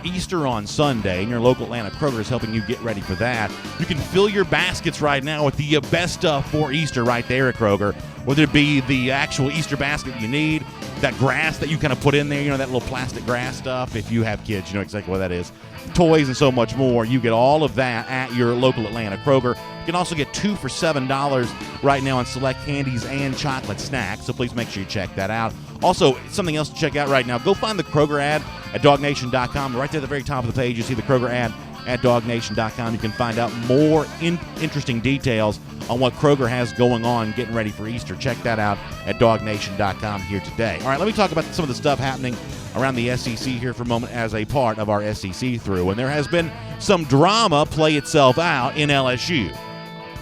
Easter on Sunday, and your local Atlanta Kroger is helping you get ready for that. You can fill your baskets right now with the best stuff for Easter right there at Kroger, whether it be the actual Easter basket you need, that grass that you kind of put in there, that little plastic grass stuff. If you have kids, you know exactly what that is. Toys and so much more. You get all of that at your local Atlanta Kroger. You can also get 2 for $7 right now on select candies and chocolate snacks, so please make sure you check that out. Also, something else to check out right now, go find the Kroger ad at DawgNation.com. Right there at the very top of the page, you see the Kroger ad at DawgNation.com. You can find out more interesting details on what Kroger has going on getting ready for Easter. Check that out at DawgNation.com here today. All right, let me talk about some of the stuff happening around the SEC here for a moment as a part of our SEC through. And there has been some drama play itself out in LSU.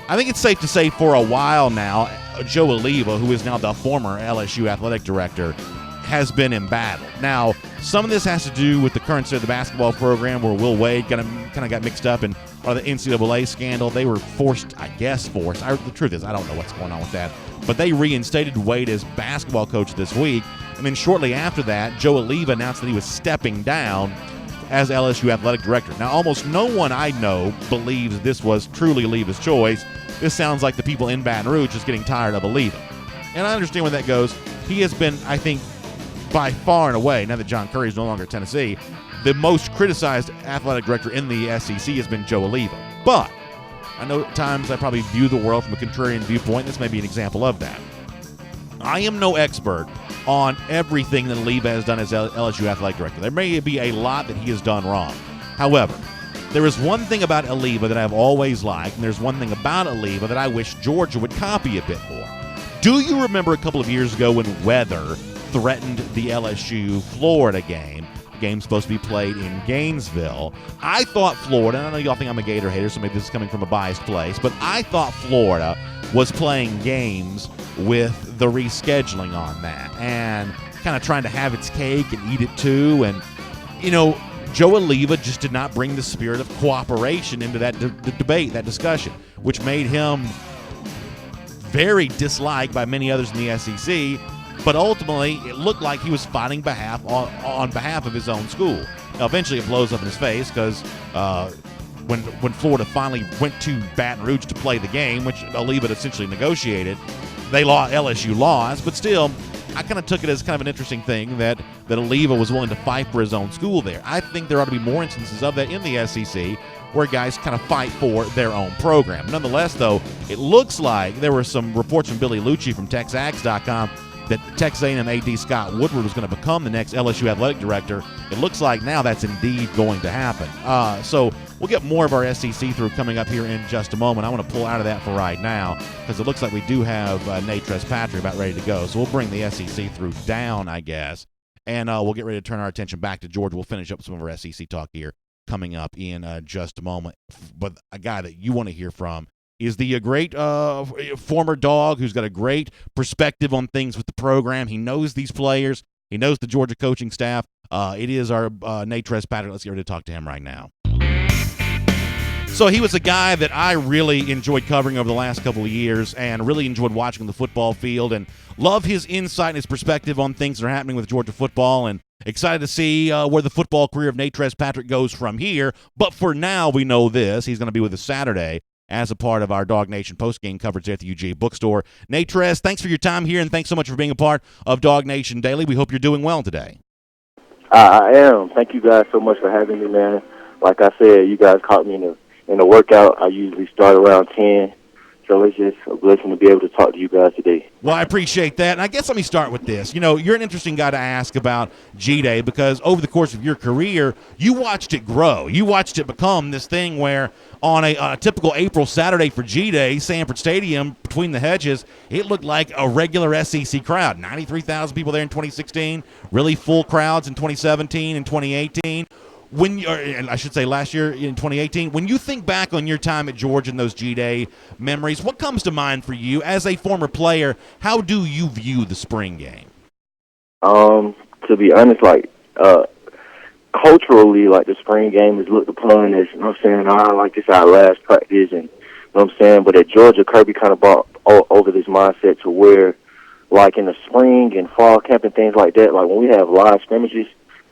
I think it's safe to say for a while now, Joe Oliva, who is now the former LSU athletic director, has been embattled. Now, some of this has to do with the current state of the basketball program where Will Wade kind of got mixed up in the NCAA scandal. They were forced. The truth is, I don't know what's going on with that. But they reinstated Wade as basketball coach this week. And then shortly after that, Joe Oliva announced that he was stepping down as LSU athletic director. Now, almost no one I know believes this was truly Oliva's choice. This sounds like the people in Baton Rouge just getting tired of Oliva. And I understand where that goes. He has been, I think, by far and away, now that John Curry is no longer at Tennessee, the most criticized athletic director in the SEC has been Joe Oliva. But I know at times I probably view the world from a contrarian viewpoint. This may be an example of that. I am no expert on everything that Oliva has done as LSU athletic director. There may be a lot that he has done wrong. However, there is one thing about Oliva that I've always liked, and there's one thing about Oliva that I wish Georgia would copy a bit more. Do you remember a couple of years ago when weather threatened the LSU-Florida game? The game's supposed to be played in Gainesville. I thought Florida, and I know y'all think I'm a Gator hater, so maybe this is coming from a biased place, but I thought Florida was playing games with the rescheduling on that and kind of trying to have its cake and eat it too. And, Joe Oliva just did not bring the spirit of cooperation into that debate, that discussion, which made him very disliked by many others in the SEC. But ultimately, it looked like he was fighting on behalf of his own school. Now, eventually, it blows up in his face because when Florida finally went to Baton Rouge to play the game, which Oliva essentially negotiated, LSU lost. But still, I kind of took it as kind of an interesting thing that Oliva was willing to fight for his own school there. I think there ought to be more instances of that in the SEC where guys kind of fight for their own program. Nonetheless, though, it looks like there were some reports from Billy Lucci from TexAgs.com that Texas A&M AD Scott Woodward was going to become the next LSU athletic director. It looks like now that's indeed going to happen. So we'll get more of our SEC through coming up here in just a moment. I want to pull out of that for right now because it looks like we do have Nate Patrick about ready to go. So we'll bring the SEC through down, I guess, and we'll get ready to turn our attention back to Georgia. We'll finish up some of our SEC talk here coming up in just a moment. But a guy that you want to hear from is the great former Dawg who's got a great perspective on things with the program. He knows these players. He knows the Georgia coaching staff. It is our Nate Patrick. Let's get ready to talk to him right now. So he was a guy that I really enjoyed covering over the last couple of years and really enjoyed watching on the football field and love his insight and his perspective on things that are happening with Georgia football and excited to see where the football career of Nate Patrick goes from here. But for now, we know this. He's going to be with us Saturday as a part of our DawgNation postgame coverage at the UGA bookstore. Nate, thanks for your time here, and thanks so much for being a part of DawgNation Daily. We hope you're doing well today. I am. Thank you guys so much for having me, man. Like I said, you guys caught me in a workout. I usually start around 10, so it's just a blessing to be able to talk to you guys today. Well, I appreciate that. And I guess let me start with this. You're an interesting guy to ask about G-Day because over the course of your career, you watched it grow. You watched it become this thing where on a typical April Saturday for G-Day, Sanford Stadium, between the hedges, it looked like a regular SEC crowd. 93,000 people there in 2016, really full crowds in 2017 and 2018. And I should say last year in 2018, when you think back on your time at Georgia and those G-Day memories, what comes to mind for you as a former player? How do you view the spring game? To be honest, culturally, the spring game is looked upon as, this our last practice, and but at Georgia, Kirby kind of brought over this mindset to where, in the spring and fall camp and things like that, when we have live scrimmages,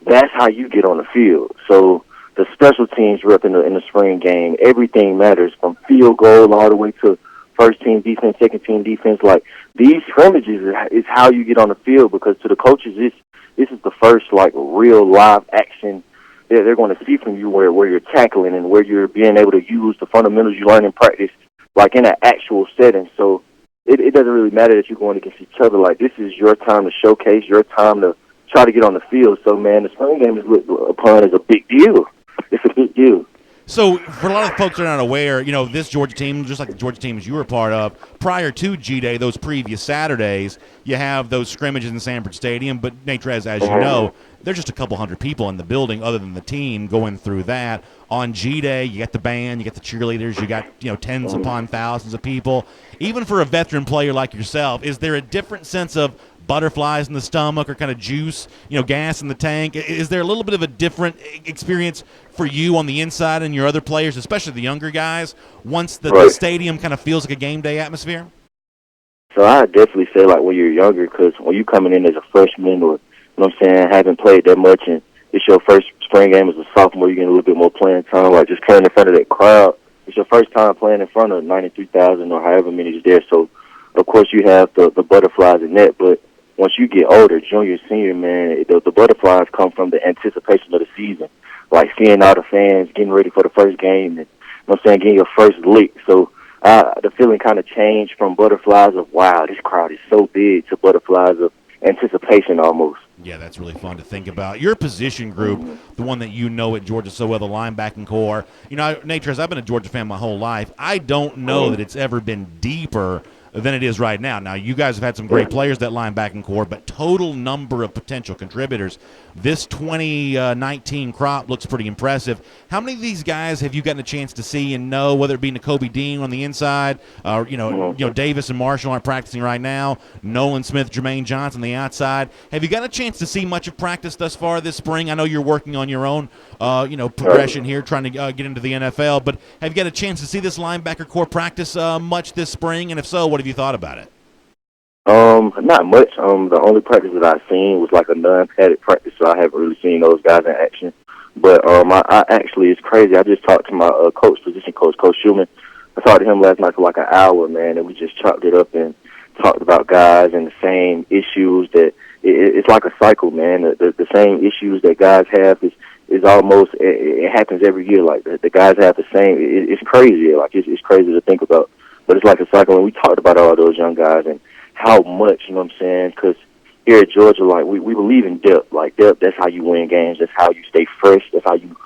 that's how you get on the field. So the special teams rep in the spring game, everything matters from field goal all the way to first team defense, second team defense. Like, these scrimmages is how you get on the field, because to the coaches, this is the first, like, real live action they're going to see from you where you're tackling and where you're being able to use the fundamentals you learn in practice, like in an actual setting. So it doesn't really matter that you're going against each other. Like, this is your time to showcase, your time to try to get on the field. So, man, the spring game is looked upon as a big deal. It's a big deal. So, for a lot of folks that are not aware, this Georgia team, just like the Georgia teams you were a part of, prior to G-Day, those previous Saturdays, you have those scrimmages in Sanford Stadium. But, Nate Trez, as you know, there's just a couple hundred people in the building other than the team going through that. On G-Day, you got the band, you got the cheerleaders, you got tens upon thousands of people. Even for a veteran player like yourself, is there a different sense of butterflies in the stomach or kind of juice, gas in the tank? Is there a little bit of a different experience for you on the inside and your other players, especially the younger guys, once the stadium kind of feels like a game day atmosphere? So I definitely say, like, when you're younger, because when you coming in as a freshman or, haven't played that much, and it's your first spring game as a sophomore, you get a little bit more playing time, like just playing in front of that crowd. It's your first time playing in front of 93,000 or however many is there. So, of course, you have the butterflies in that, but once you get older, junior, senior, man, the butterflies come from the anticipation of the season, like seeing all the fans getting ready for the first game and, getting your first lick. So the feeling kind of changed from butterflies of, wow, this crowd is so big, to butterflies of anticipation almost. Yeah, that's really fun to think about. Your position group, the one that at Georgia so well, the linebacking core. Nate Trez, I've been a Georgia fan my whole life. I don't know that it's ever been deeper than it is right now. Now, you guys have had some great players, that linebacking core, but total number of potential contributors, this 2019 crop looks pretty impressive. How many of these guys have you gotten a chance to see and know, whether it be Nakobe Dean on the inside, Davis and Marshall aren't practicing right now, Nolan Smith, Jermaine Johnson on the outside? Have you got a chance to see much of practice thus far this spring? I know you're working on your own, progression here, trying to get into the NFL, but have you got a chance to see this linebacker core practice much this spring? And if so, what have you thought about it? Not much. The only practice that I've seen was like a non-padded practice, so I haven't really seen those guys in action. But I actually, it's crazy. I just talked to my position coach, Coach Schumann. I talked to him last night for like an hour, man, and we just chopped it up and talked about guys and the same issues that it's like a cycle, man. The same issues that guys have is almost, it happens every year. Like the guys have the same. It's crazy. Like it's crazy to think about. But it's like a cycle, and we talked about all those young guys and how much, because here at Georgia, like, we believe in depth. Like, depth, that's how you win games. That's how you stay fresh. That's how you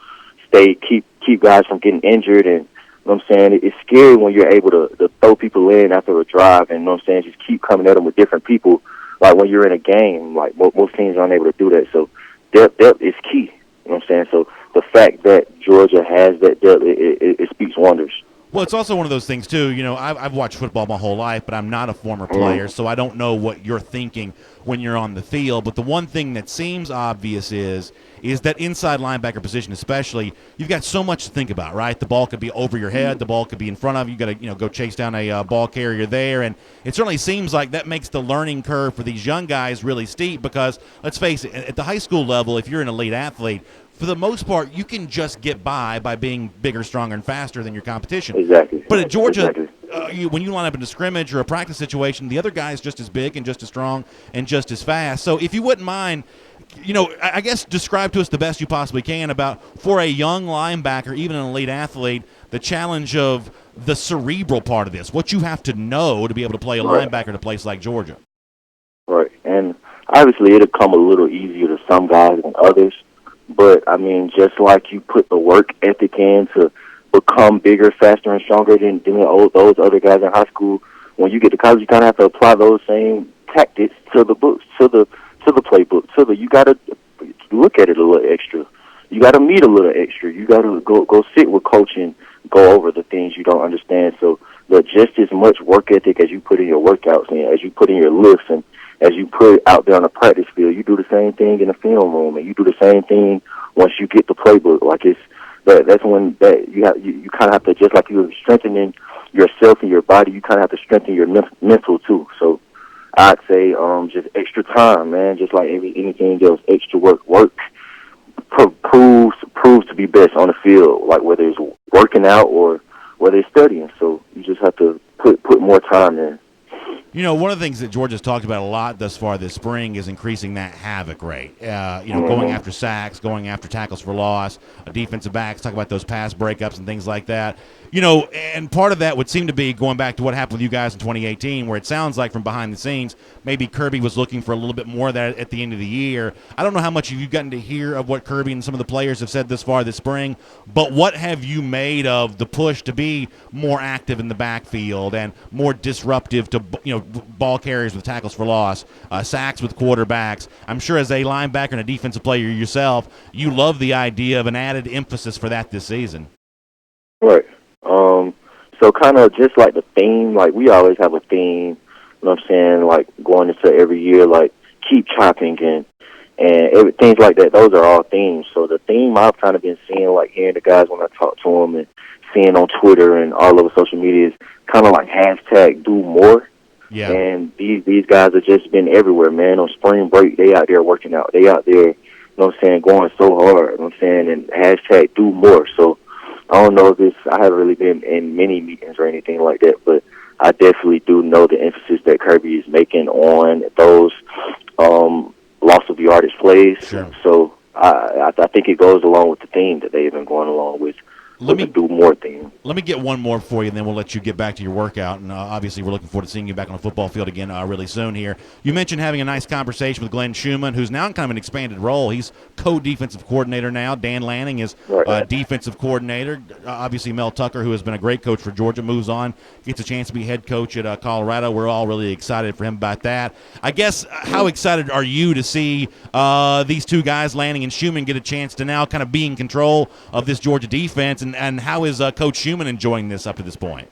keep guys from getting injured. And, it's scary when you're able to throw people in after a drive and, just keep coming at them with different people. Like, when you're in a game, like, most teams aren't able to do that. So, depth is key, So, the fact that Georgia has that depth, it speaks wonders. Well, it's also one of those things, too. I've watched football my whole life, but I'm not a former player, so I don't know what you're thinking when you're on the field. But the one thing that seems obvious is that inside linebacker position especially, you've got so much to think about, right? The ball could be over your head. The ball could be in front of you. You've got to go chase down a ball carrier there. And it certainly seems like that makes the learning curve for these young guys really steep because, let's face it, at the high school level, if you're an elite athlete, for the most part, you can just get by being bigger, stronger, and faster than your competition. Exactly. But at Georgia, when you line up in a scrimmage or a practice situation, the other guy is just as big and just as strong and just as fast. So if you wouldn't mind, I guess describe to us the best you possibly can about, for a young linebacker, even an elite athlete, the challenge of the cerebral part of this, what you have to know to be able to play a linebacker at a place like Georgia. Right. And obviously it'll come a little easier to some guys than others. But, just like you put the work ethic in to become bigger, faster, and stronger than those other guys in high school, when you get to college, you kind of have to apply those same tactics to the books, to the playbook. You got to look at it a little extra. You got to meet a little extra. You got to go sit with coach and go over the things you don't understand. So, just as much work ethic as you put in your workouts and as you put in your lifts and as you put out there on the practice field, you do the same thing in the film room, and you do the same thing once you get the playbook. Like that's when you kind of have to, just like you're strengthening yourself and your body, you kind of have to strengthen your mental too. So I'd say just extra time, man. Just like anything else, extra work. proves to be best on the field, like whether it's working out or whether it's studying. So you just have to put more time in. You know, one of the things that Georgia's talked about a lot thus far this spring is increasing that havoc rate. Going after sacks, going after tackles for loss, defensive backs, talk about those pass breakups and things like that. And part of that would seem to be going back to what happened with you guys in 2018, where it sounds like from behind the scenes, maybe Kirby was looking for a little bit more of that at the end of the year. I don't know how much you've gotten to hear of what Kirby and some of the players have said this far this spring, but what have you made of the push to be more active in the backfield and more disruptive to, ball carriers with tackles for loss, sacks with quarterbacks? I'm sure as a linebacker and a defensive player yourself, you love the idea of an added emphasis for that this season. Right. So kind of just like the theme, like we always have a theme, you know what I'm saying, like going into every year, like keep chopping and things like that. Those are all themes. So the theme I've kind of been seeing, like hearing the guys when I talk to them and seeing on Twitter and all over social media is kind of like hashtag do more. Yeah. And these guys have just been everywhere, man. On spring break, they out there working out. They out there, you know what I'm saying, going so hard, you know what I'm saying, and hashtag do more. So I don't know if I haven't really been in many meetings or anything like that, but I definitely do know the emphasis that Kirby is making on those loss of yardage plays. Sure. So I think it goes along with the theme that they've been going along with. The do more thing. Let me get one more for you, and then we'll let you get back to your workout. And obviously, we're looking forward to seeing you back on the football field again really soon here. You mentioned having a nice conversation with Glenn Schumann, who's now in kind of an expanded role. He's co-defensive coordinator now. Dan Lanning is defensive coordinator. Obviously, Mel Tucker, who has been a great coach for Georgia, moves on, gets a chance to be head coach at Colorado. We're all really excited for him about that. I guess, how excited are you to see these two guys, Lanning and Schumann, get a chance to now kind of be in control of this Georgia defense? And how is Coach Schumann enjoying this up to this point?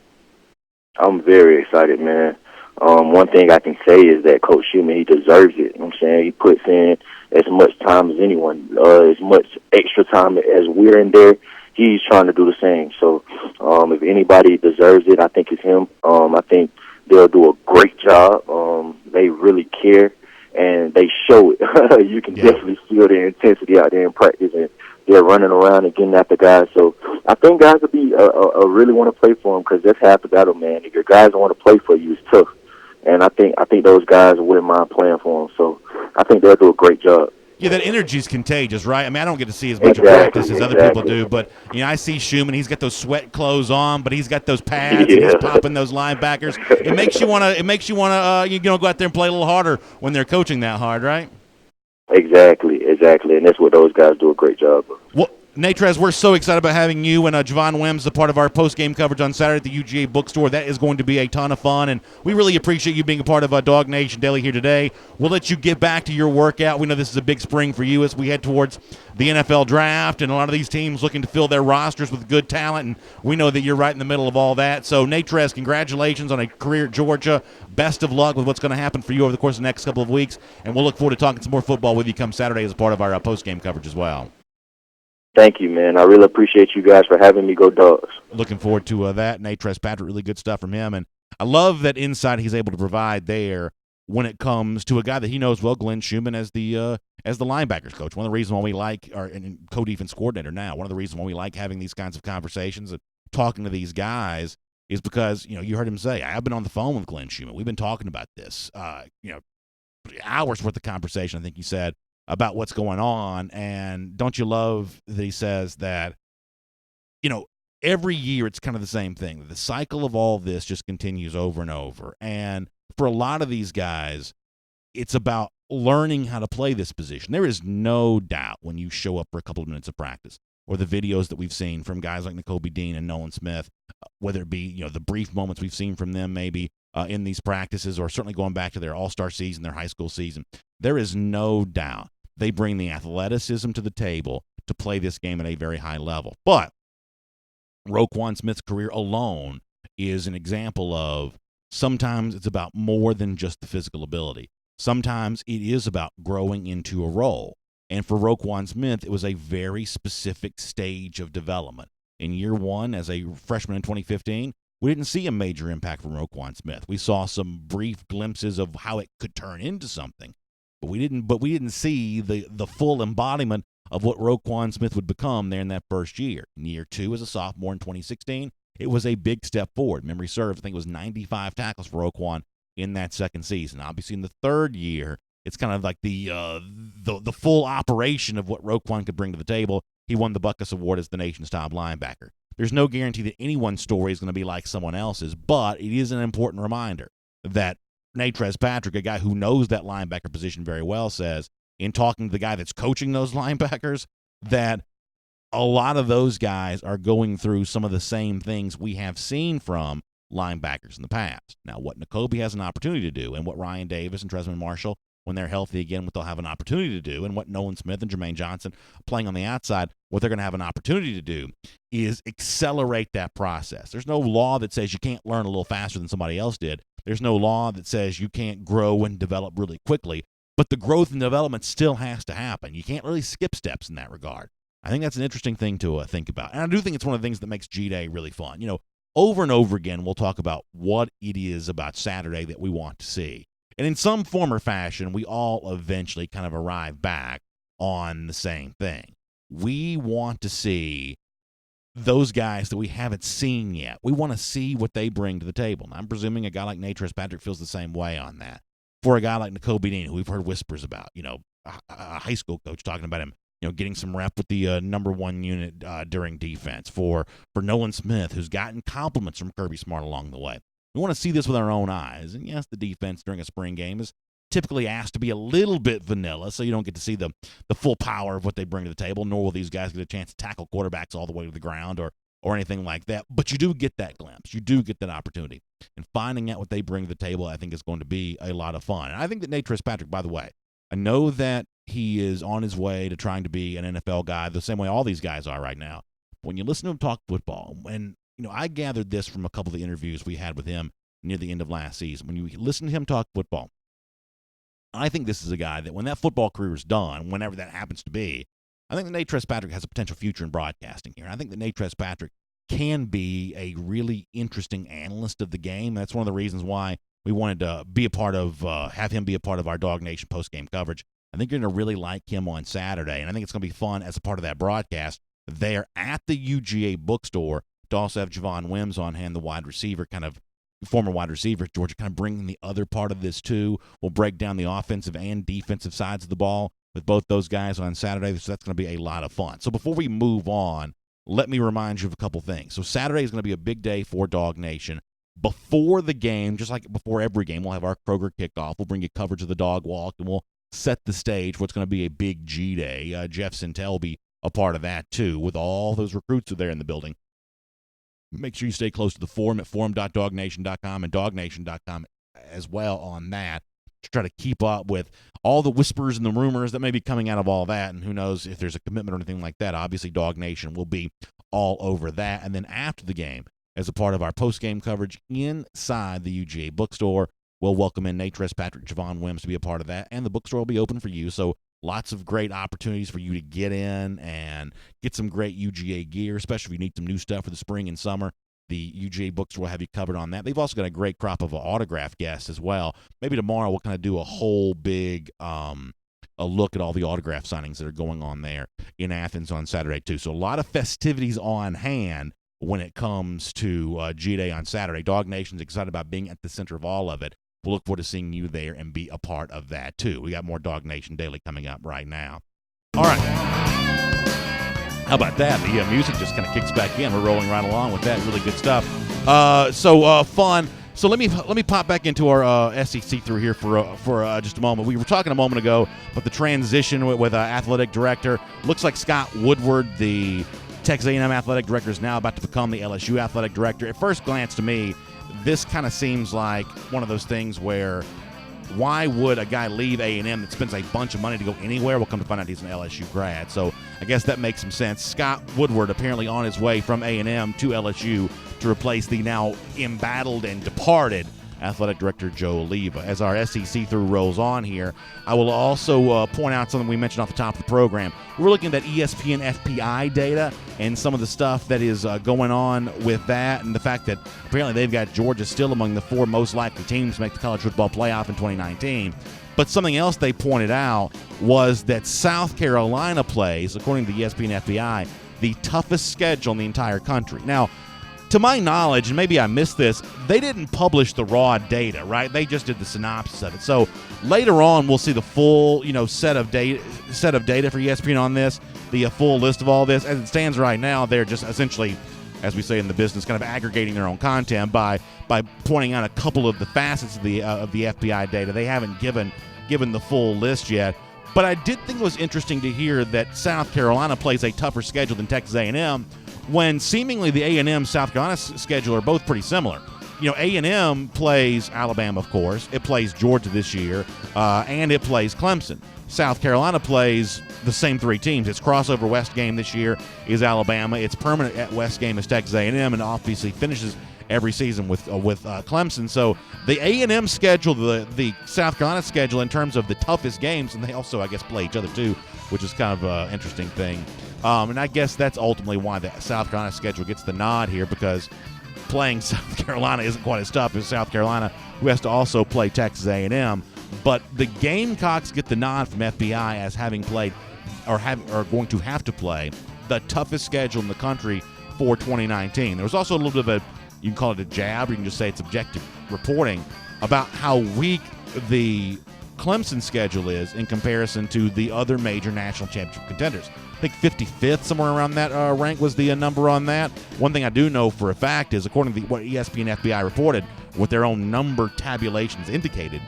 I'm very excited, man. One thing I can say is that Coach Schumann, he deserves it. You know what I'm saying? He puts in as much time as anyone, as much extra time as we're in there. He's trying to do the same. So if anybody deserves it, I think it's him. I think they'll do a great job. They really care, and they show it. You can definitely feel the intensity out there in practice, and they're running around and getting after guys. So I think guys will be really want to play for them, because that's half the battle, man. If your guys don't want to play for you, it's tough. And I think those guys wouldn't mind playing for them. So I think they'll do a great job. Yeah, that energy is contagious, right? I mean, I don't get to see as much of practice as other people do, but I see Schumann. He's got those sweat clothes on, but he's got those pads. And he's popping those linebackers. It makes you want to go out there and play a little harder when they're coaching that hard, right? Exactly, and that's what those guys do a great job of. Well, Natrez, we're so excited about having you and Javon Wims a part of our post-game coverage on Saturday at the UGA bookstore. That is going to be a ton of fun, and we really appreciate you being a part of DawgNation Daily here today. We'll let you get back to your workout. We know this is a big spring for you as we head towards the NFL draft, and a lot of these teams looking to fill their rosters with good talent, and we know that you're right in the middle of all that. So, Natrez, congratulations on a career at Georgia. Best of luck with what's going to happen for you over the course of the next couple of weeks, and we'll look forward to talking some more football with you come Saturday as a part of our post-game coverage as well. Thank you, man. I really appreciate you guys for having me. Go Dogs. Looking forward to that. Natrez Patrick, really good stuff from him. And I love that insight he's able to provide there when it comes to a guy that he knows well, Glenn Schumann, as the linebackers coach. One of the reasons why we like, or co-defense coordinator now, one of the reasons why we like having these kinds of conversations and talking to these guys is because, you heard him say, I've been on the phone with Glenn Schumann. We've been talking about this, hours worth of conversation, I think he said, about what's going on. And don't you love that he says that, every year it's kind of the same thing. The cycle of all this just continues over and over. And for a lot of these guys, it's about learning how to play this position. There is no doubt when you show up for a couple of minutes of practice, or the videos that we've seen from guys like Nakobe Dean and Nolan Smith, whether it be, the brief moments we've seen from them maybe in these practices, or certainly going back to their all-star season, their high school season, there is no doubt they bring the athleticism to the table to play this game at a very high level. But Roquan Smith's career alone is an example of sometimes it's about more than just the physical ability. Sometimes it is about growing into a role. And for Roquan Smith, it was a very specific stage of development. In year one, as a freshman in 2015, we didn't see a major impact from Roquan Smith. We saw some brief glimpses of how it could turn into something. But we didn't see the full embodiment of what Roquan Smith would become there in that first year. In year 2 as a sophomore in 2016, it was a big step forward. Memory serves, I think it was 95 tackles for Roquan in that second season. Obviously, in the third year, it's kind of like the full operation of what Roquan could bring to the table. He won the Butkus Award as the nation's top linebacker. There's no guarantee that anyone's story is going to be like someone else's, but it is an important reminder that Natrez Patrick, a guy who knows that linebacker position very well, says, in talking to the guy that's coaching those linebackers, that a lot of those guys are going through some of the same things we have seen from linebackers in the past. Now, what Nakobe has an opportunity to do, and what Ryan Davis and Tresman Marshall, when they're healthy again, what they'll have an opportunity to do, and what Nolan Smith and Jermaine Johnson playing on the outside, what they're going to have an opportunity to do is accelerate that process. There's no law that says you can't learn a little faster than somebody else did. There's no law that says you can't grow and develop really quickly, but the growth and development still has to happen. You can't really skip steps in that regard. I think that's an interesting thing to think about. And I do think it's one of the things that makes G-Day really fun. You know, over and over again, we'll talk about what it is about Saturday that we want to see. And in some form or fashion, we all eventually kind of arrive back on the same thing. We want to see those guys that we haven't seen yet. We want to see what they bring to the table. And I'm presuming a guy like Natrez Patrick feels the same way on that. For a guy like Nakobe Dean, who we've heard whispers about, you know, a high school coach talking about him, you know, getting some rep with the number one unit during defense. For Nolan Smith, who's gotten compliments from Kirby Smart along the way. We want to see this with our own eyes. And yes, the defense during a spring game is typically asked to be a little bit vanilla, so you don't get to see the full power of what they bring to the table, nor will these guys get a chance to tackle quarterbacks all the way to the ground or anything like that. But you do get that glimpse. You do get that opportunity. And finding out what they bring to the table, I think, is going to be a lot of fun. And I think that Natrez Patrick, by the way, I know that he is on his way to trying to be an NFL guy the same way all these guys are right now. But when you listen to him talk football, and you know, I gathered this from a couple of the interviews we had with him near the end of last season. When you listen to him talk football, I think this is a guy that when that football career is done, whenever that happens to be, I think that Natrez Patrick has a potential future in broadcasting here. I think that Natrez Patrick can be a really interesting analyst of the game. That's one of the reasons why we wanted to be a part of, have him be a part of our DawgNation post-game coverage. I think you're going to really like him on Saturday, and I think it's going to be fun as a part of that broadcast there at the UGA bookstore to also have Javon Wims on hand, the wide receiver, kind of former wide receiver at Georgia, kind of bringing the other part of this too. We'll break down the offensive and defensive sides of the ball with both those guys on Saturday, so that's going to be a lot of fun. So before we move on, let me remind you of a couple things. So Saturday is going to be a big day for DawgNation. Before the game, just like before every game, we'll have our Kroger kickoff. We'll bring you coverage of the dog walk, and we'll set the stage for what's going to be a big G-Day. Jeff Sintel will be a part of that too, with all those recruits who are there in the building. Make sure you stay close to the forum at forum.dawgnation.com and dawgnation.com as well on that to try to keep up with all the whispers and the rumors that may be coming out of all that. And who knows if there's a commitment or anything like that. Obviously, DawgNation will be all over that. And then after the game, as a part of our post-game coverage inside the UGA bookstore, we'll welcome in Natrez Patrick, Javon Wims to be a part of that. And the bookstore will be open for you. So lots of great opportunities for you to get in and get some great UGA gear, especially if you need some new stuff for the spring and summer. The UGA bookstore will have you covered on that. They've also got a great crop of autograph guests as well. Maybe tomorrow we'll kind of do a whole big a look at all the autograph signings that are going on there in Athens on Saturday too. So a lot of festivities on hand when it comes to G-Day on Saturday. DawgNation's excited about being at the center of all of it. We'll look forward to seeing you there and be a part of that, too. We got more DawgNation Daily coming up right now. All right. How about that? The music just kind of kicks back in. We're rolling right along with that. Really good stuff. Fun. So let me pop back into our SEC through here for just a moment. We were talking a moment ago about the transition with athletic director. Looks like Scott Woodward, the Texas A&M athletic director, is now about to become the LSU athletic director. At first glance to me, this kind of seems like one of those things where why would a guy leave A&M that spends a bunch of money to go anywhere? We'll come to find out he's an LSU grad. So I guess that makes some sense. Scott Woodward apparently on his way from A&M to LSU to replace the now embattled and departed Athletic Director Joe Oliva. As our SEC through rolls on here, I will also point out something we mentioned off the top of the program. We're looking at that ESPN FPI data and some of the stuff that is going on with that, and the fact that apparently they've got Georgia still among the 4 most likely teams to make the college football playoff in 2019. But something else they pointed out was that South Carolina plays, according to the ESPN FPI, the toughest schedule in the entire country. Now, to my knowledge, and maybe I missed this, they didn't publish the raw data, right? They just did the synopsis of it. So later on, we'll see the full, set of data for ESPN on this, the full list of all this. As it stands right now, they're just essentially, as we say in the business, kind of aggregating their own content by pointing out a couple of the facets of the FPI data. They haven't given the full list yet. But I did think it was interesting to hear that South Carolina plays a tougher schedule than Texas A&M, when seemingly the A&M South Carolina schedule are both pretty similar. A&M plays Alabama, of course. It plays Georgia this year, and it plays Clemson. South Carolina plays the same 3 teams. Its crossover West game this year is Alabama. Its permanent at West game is Texas A&M, and obviously finishes every season with Clemson. So the A&M schedule, the South Carolina schedule in terms of the toughest games, and they also, I guess, play each other too, which is kind of an interesting thing. And I guess that's ultimately why the South Carolina schedule gets the nod here, because playing South Carolina isn't quite as tough as South Carolina, who has to also play Texas A&M. But the Gamecocks get the nod from FBI as having played or going to have to play the toughest schedule in the country for 2019. There was also a little bit of you can call it a jab, or you can just say it's objective reporting about how weak the Clemson schedule is in comparison to the other major national championship contenders. I think 55th, somewhere around that rank was the number on that. One thing I do know for a fact is, according to what ESPN FBI reported, what their own number tabulations indicated,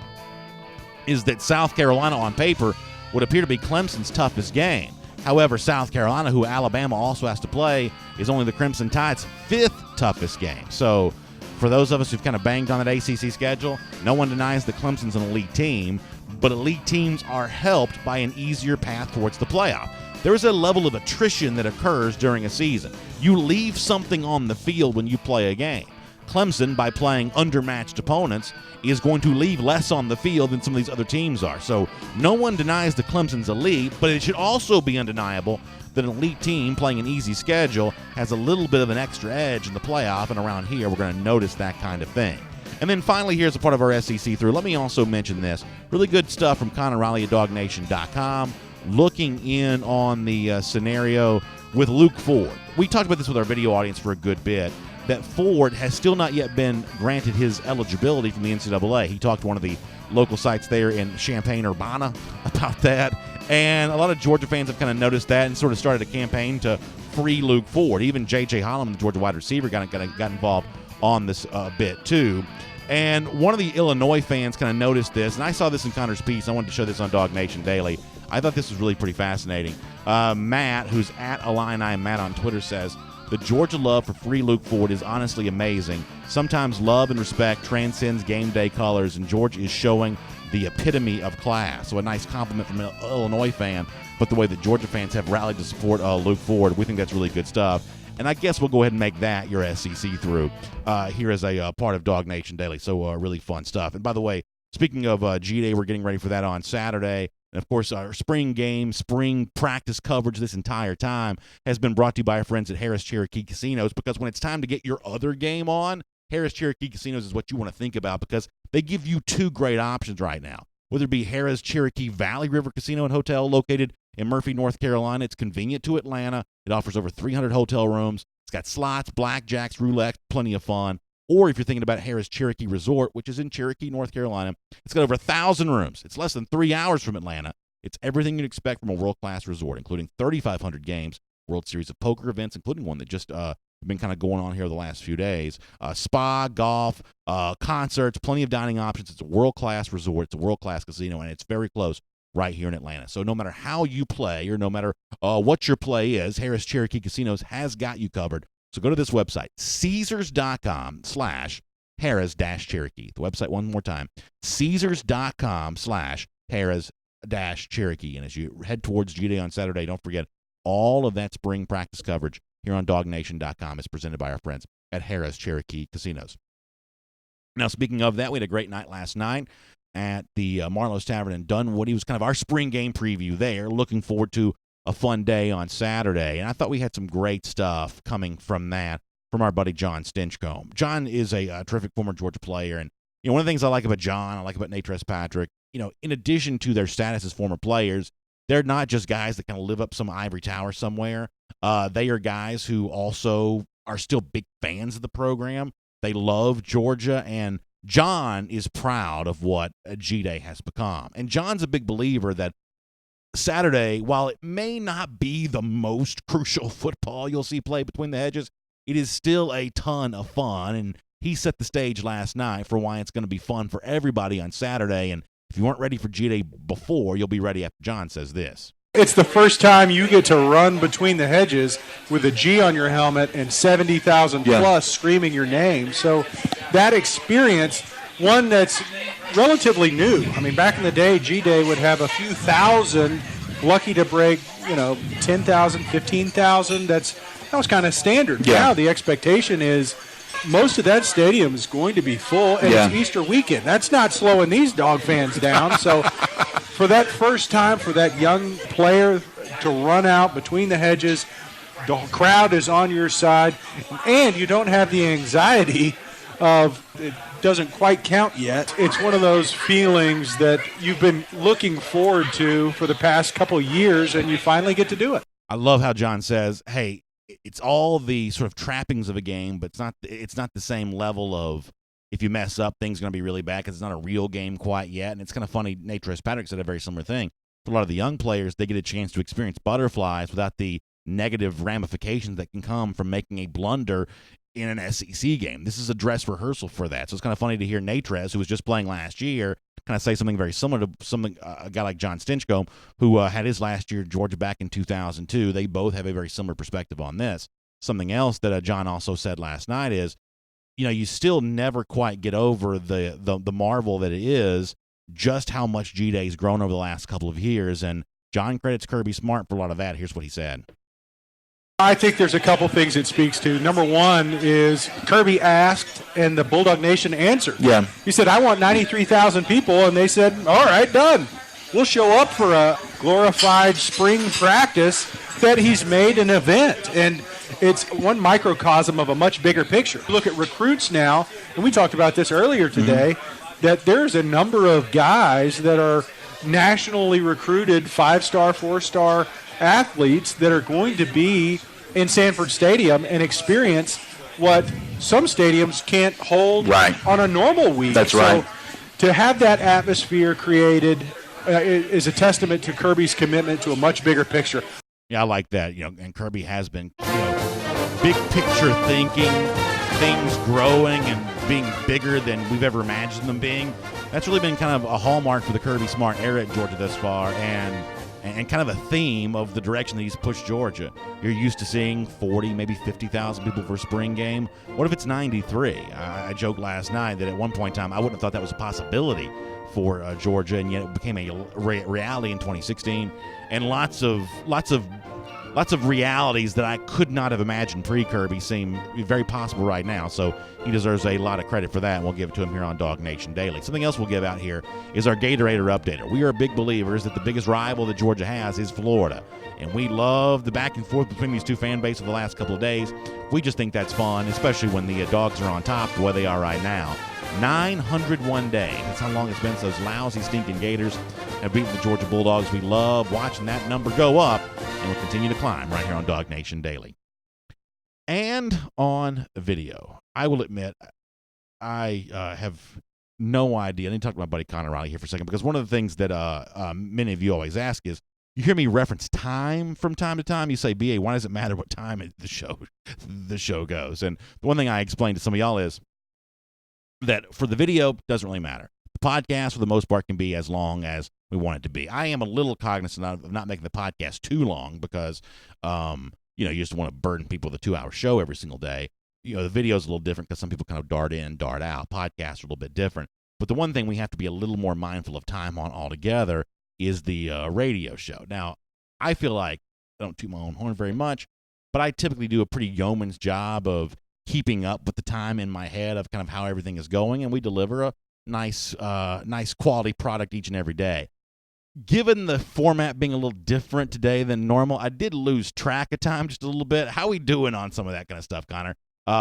is that South Carolina on paper would appear to be Clemson's toughest game. However, South Carolina, who Alabama also has to play, is only the Crimson Tide's 5th toughest game. So for those of us who've kind of banged on that ACC schedule, no one denies that Clemson's an elite team, but elite teams are helped by an easier path towards the playoff. There is a level of attrition that occurs during a season. You leave something on the field when you play a game. Clemson, by playing undermatched opponents, is going to leave less on the field than some of these other teams are. So no one denies that Clemson's elite, but it should also be undeniable that an elite team playing an easy schedule has a little bit of an extra edge in the playoff, and around here we're going to notice that kind of thing. And then finally, here's a part of our SEC through. Let me also mention this. Really good stuff from Connor Riley at DawgNation.com, looking in on the scenario with Luke Ford. We talked about this with our video audience for a good bit, that Ford has still not yet been granted his eligibility from the NCAA. He talked to one of the local sites there in Champaign-Urbana about that, and a lot of Georgia fans have kind of noticed that and sort of started a campaign to free Luke Ford. Even J.J. Holloman, the Georgia wide receiver, got involved on this bit too. And one of the Illinois fans kind of noticed this, and I saw this in Connor's piece. I wanted to show this on DawgNation Daily. I thought this was really pretty fascinating. Matt, who's at Illini Matt on Twitter, says, the Georgia love for free Luke Ford is honestly amazing. Sometimes love and respect transcends game day colors, and Georgia is showing the epitome of class. So a nice compliment from an Illinois fan, but the way that Georgia fans have rallied to support Luke Ford, we think that's really good stuff. And I guess we'll go ahead and make that your SEC through here as a part of DawgNation Daily. So really fun stuff. And by the way, speaking of G-Day, we're getting ready for that on Saturday. And, of course, our spring game, spring practice coverage this entire time has been brought to you by our friends at Harris Cherokee Casinos, because when it's time to get your other game on, Harris Cherokee Casinos is what you want to think about, because they give you 2 great options right now. Whether it be Harris Cherokee Valley River Casino and Hotel located in Murphy, North Carolina. It's convenient to Atlanta. It offers over 300 hotel rooms. It's got slots, blackjacks, roulette, plenty of fun. Or if you're thinking about Harris Cherokee Resort, which is in Cherokee, North Carolina, it's got over 1,000 rooms. It's less than 3 hours from Atlanta. It's everything you'd expect from a world-class resort, including 3,500 games, World Series of Poker events, including one that just been kind of going on here the last few days. Spa, golf, concerts, plenty of dining options. It's a world-class resort. It's a world-class casino, and it's very close right here in Atlanta. So no matter how you play or no matter what your play is, Harris Cherokee Casinos has got you covered. So go to this website, Caesars.com/Harris-Cherokee. The website one more time, Caesars.com/Harris-Cherokee. And as you head towards G-Day on Saturday, don't forget all of that spring practice coverage here on DawgNation.com is presented by our friends at Harris Cherokee Casinos. Now, speaking of that, we had a great night last night at the Marlowe's Tavern in Dunwoody. It was kind of our spring game preview there. Looking forward to a fun day on Saturday. And I thought we had some great stuff coming from that from our buddy John Stinchcomb. John is a terrific former Georgia player. And, one of the things I like about John, I like about Nate Patrick, in addition to their status as former players, they're not just guys that kind of live up some ivory tower somewhere. They are guys who also are still big fans of the program. They love Georgia, and John is proud of what G-Day has become. And John's a big believer that Saturday, while it may not be the most crucial football you'll see played between the hedges, it is still a ton of fun. And he set the stage last night for why it's going to be fun for everybody on Saturday. And if you weren't ready for G-Day before, you'll be ready after John says this. It's the first time you get to run between the hedges with a G on your helmet and 70,000 plus screaming your name. So that experience, one that's relatively new. I mean, back in the day, G-Day would have a few thousand, lucky to break, 10,000, 15,000. That was kind of standard. Now the expectation is most of that stadium is going to be full, and it's Easter weekend. That's not slowing these dog fans down. So for that first time, for that young player to run out between the hedges, the crowd is on your side, and you don't have the anxiety of it doesn't quite count yet. It's one of those feelings that you've been looking forward to for the past couple years, and you finally get to do it. I love how John says, hey, it's all the sort of trappings of a game, but it's not the same level of if you mess up, things are going to be really bad because it's not a real game quite yet. And it's kind of funny, Nate Patrick said a very similar thing. For a lot of the young players, they get a chance to experience butterflies without the negative ramifications that can come from making a blunder in an SEC game. This is a dress rehearsal for that. So it's kind of funny to hear Nate, who was just playing last year, kind of say something very similar to something a guy like John Stinchcomb, who had his last year at Georgia back in 2002. They both have a very similar perspective on this. Something else that John also said last night is, you still never quite get over the marvel that it is just how much G-Day's grown over the last couple of years. And John credits Kirby Smart for a lot of that. Here's what he said. I think there's a couple things it speaks to. Number one is Kirby asked, and the Bulldog Nation answered. Yeah. He said, I want 93,000 people, and they said, all right, done. We'll show up for a glorified spring practice that he's made an event. And it's one microcosm of a much bigger picture. Look at recruits now, and we talked about this earlier today, that there's a number of guys that are nationally recruited 5-star, 4-star athletes that are going to be in Sanford Stadium and experience what some stadiums can't hold on a normal week. That's right. So to have that atmosphere created is a testament to Kirby's commitment to a much bigger picture. Yeah, I like that. And Kirby has been, big picture thinking, things growing and being bigger than we've ever imagined them being. That's really been kind of a hallmark for the Kirby Smart era at Georgia thus far, and kind of a theme of the direction that he's pushed Georgia. You're used to seeing 40, maybe 50,000 people for a spring game. What if it's 93? I joked last night that at one point in time I wouldn't have thought that was a possibility for Georgia, and yet it became a reality in 2016. And lots of realities that I could not have imagined pre-Kirby seem very possible right now. So he deserves a lot of credit for that, and we'll give it to him here on DawgNation Daily. Something else we'll give out here is our Gatorator Updater. We are big believers that the biggest rival that Georgia has is Florida, and we love the back and forth between these two fan bases of the last couple of days. We just think that's fun, especially when the Dogs are on top the way they are right now. 901 days. That's how long it's been since those lousy, stinking Gators have beaten the Georgia Bulldogs. We love watching that number go up, and we'll continue to climb right here on DawgNation Daily. And on video, I will admit I have no idea. I need to talk to my buddy Connor Riley here for a second, because one of the things that many of you always ask is, you hear me reference time from time to time. You say, BA, why does it matter what time the show goes? And the one thing I explained to some of y'all is that for the video, it doesn't really matter. The podcast, for the most part, can be as long as we want it to be. I am a little cognizant of not making the podcast too long because, you just want to burden people with a 2-hour show every single day. The video is a little different because some people kind of dart in, dart out. Podcasts are a little bit different. But the one thing we have to be a little more mindful of time on altogether is the radio show. Now, I feel like I don't toot my own horn very much, but I typically do a pretty yeoman's job of keeping up with the time in my head of kind of how everything is going, and we deliver a nice quality product each and every day. Given the format being a little different today than normal, I did lose track of time just a little bit. How we doing on some of that kind of stuff, Connor?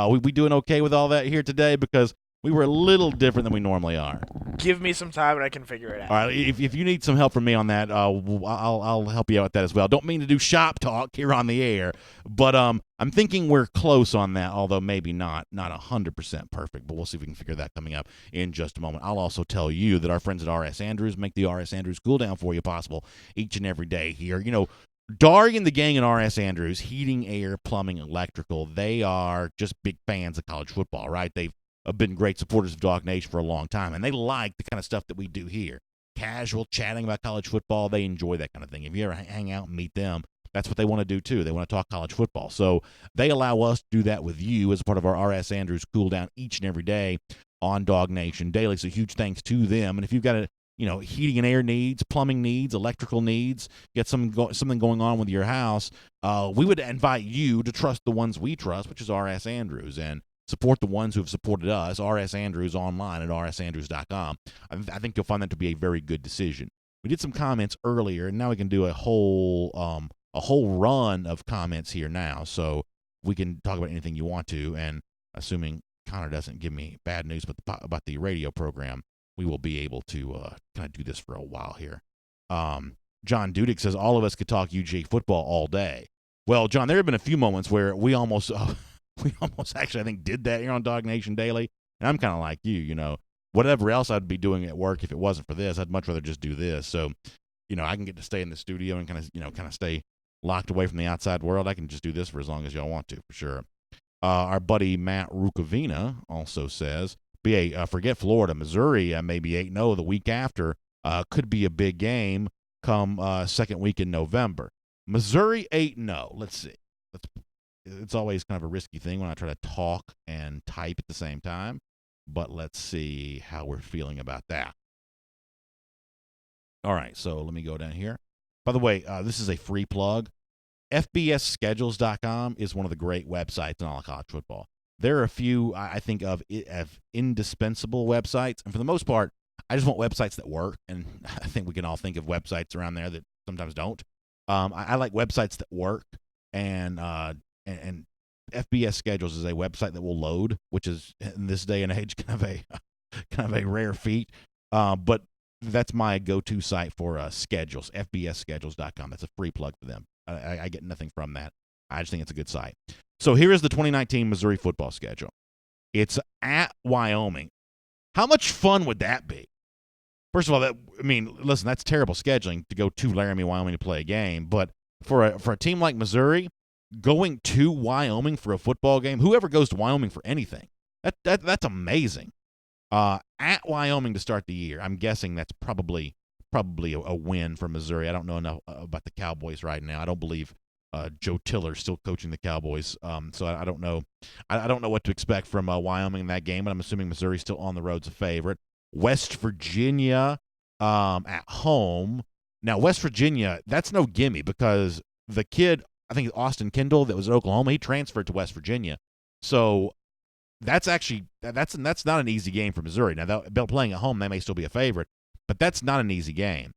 We doing okay with all that here today? Because we were a little different than we normally are. Give me some time and I can figure it out. All right, if you need some help from me on that, I'll help you out with that as well. Don't mean to do shop talk here on the air, but I'm thinking we're close on that, although maybe not 100% perfect, but we'll see if we can figure that coming up in just a moment. I'll also tell you that our friends at R.S. Andrews make the R.S. Andrews cool down for you possible each and every day here. You know, Darg and the gang at R.S. Andrews, heating, air, plumbing, electrical, they are just big fans of college football, right? They've been great supporters of DawgNation for a long time, and they like the kind of stuff that we do here. Casual chatting about college football, they enjoy that kind of thing. If you ever hang out and meet them, that's what they want to do too. They want to talk college football. So they allow us to do that with you as part of our R.S. Andrews cool down each and every day on DawgNation Daily. So huge thanks to them. And if you've got heating and air needs, plumbing needs, electrical needs, get something going on with your house, we would invite you to trust the ones we trust, which is R.S. Andrews, and support the ones who have supported us, R.S. Andrews online at rsandrews.com. I think you'll find that to be a very good decision. We did some comments earlier, and now we can do a whole run of comments here now. So we can talk about anything you want to, and assuming Connor doesn't give me bad news about the radio program, we will be able to kind of do this for a while here. John Dudick says, all of us could talk UJ football all day. Well, John, there have been a few moments where we almost actually, I think, did that here on DawgNation Daily. And I'm kind of like you, whatever else I'd be doing at work if it wasn't for this, I'd much rather just do this. So, I can get to stay in the studio and kind of stay locked away from the outside world. I can just do this for as long as y'all want to, for sure. Our buddy Matt Rukavina also says, forget Florida. Missouri may be 8-0 the week after. Could be a big game come second week in November. Missouri 8-0. Let's see. It's always kind of a risky thing when I try to talk and type at the same time, but let's see how we're feeling about that. All right, so let me go down here. By the way, this is a free plug. FBSschedules.com is one of the great websites in all of college football. There are a few, I think, of indispensable websites, and for the most part, I just want websites that work, and I think we can all think of websites around there that sometimes don't. I like websites that work, and FBS Schedules is a website that will load, which is in this day and age kind of a rare feat. But that's my go-to site for schedules, FBSschedules.com. That's a free plug for them. I get nothing from that. I just think it's a good site. So here is the 2019 Missouri football schedule. It's at Wyoming. How much fun would that be? First of all, listen, that's terrible scheduling to go to Laramie, Wyoming to play a game. But for a team like Missouri, going to Wyoming for a football game, whoever goes to Wyoming for anything, that's amazing. At Wyoming to start the year, I'm guessing that's probably a win for Missouri. I don't know enough about the Cowboys right now. I don't believe Joe Tiller's still coaching the Cowboys, so I don't know. I don't know what to expect from Wyoming in that game, but I'm assuming Missouri's still on the road's a favorite. West Virginia at home. Now, West Virginia, that's no gimme because the kid, I think Austin Kendall, that was at Oklahoma, he transferred to West Virginia. So that's not an easy game for Missouri. Now, they're playing at home, they may still be a favorite, but that's not an easy game.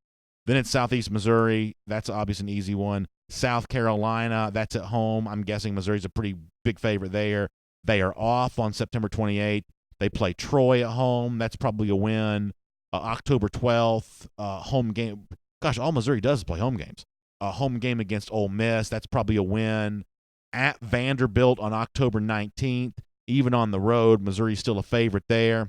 Then it's Southeast Missouri. That's obviously an easy one. South Carolina, that's at home. I'm guessing Missouri's a pretty big favorite there. They are off on September 28th. They play Troy at home. That's probably a win. October 12th, home game. Gosh, all Missouri does is play home games. Home game against Ole Miss. That's probably a win. At Vanderbilt on October 19th. Even on the road, Missouri's still a favorite there.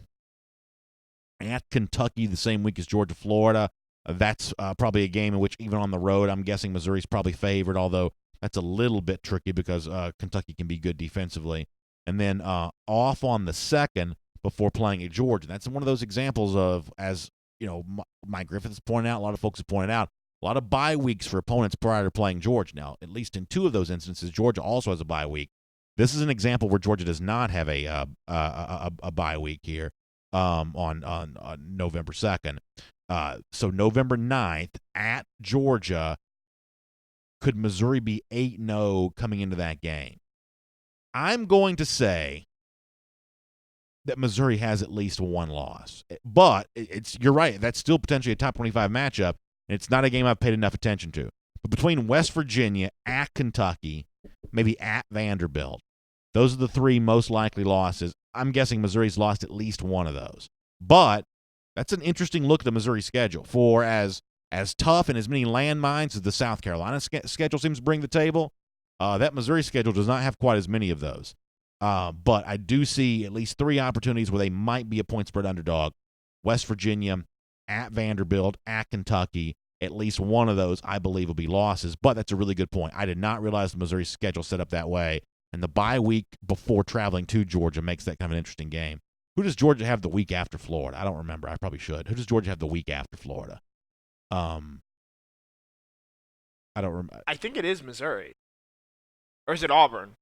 At Kentucky the same week as Georgia, Florida. That's probably a game in which even on the road, I'm guessing Missouri's probably favored, although that's a little bit tricky because Kentucky can be good defensively. And then off on the 2nd before playing at Georgia. That's one of those examples of, as Mike Griffiths pointed out, a lot of folks have pointed out, a lot of bye weeks for opponents prior to playing Georgia. Now, at least in 2 of those instances, Georgia also has a bye week. This is an example where Georgia does not have a bye week here on November 2nd. So November 9th at Georgia, could Missouri be 8-0 coming into that game? I'm going to say that Missouri has at least one loss. But you're right. That's still potentially a top 25 matchup. And it's not a game I've paid enough attention to. But between West Virginia, at Kentucky, maybe at Vanderbilt, those are the three most likely losses. I'm guessing Missouri's lost at least one of those. But that's an interesting look at the Missouri schedule. For as tough and as many landmines as the South Carolina schedule seems to bring to the table, that Missouri schedule does not have quite as many of those. But I do see at least three opportunities where they might be a point spread underdog. West Virginia, at Vanderbilt, at Kentucky. At least one of those, I believe, will be losses. But that's a really good point. I did not realize the Missouri schedule set up that way. And the bye week before traveling to Georgia makes that kind of an interesting game. Who does Georgia have the week after Florida? I don't remember. I probably should. Who does Georgia have the week after Florida? I don't remember. I think it is Missouri. Or is it Auburn?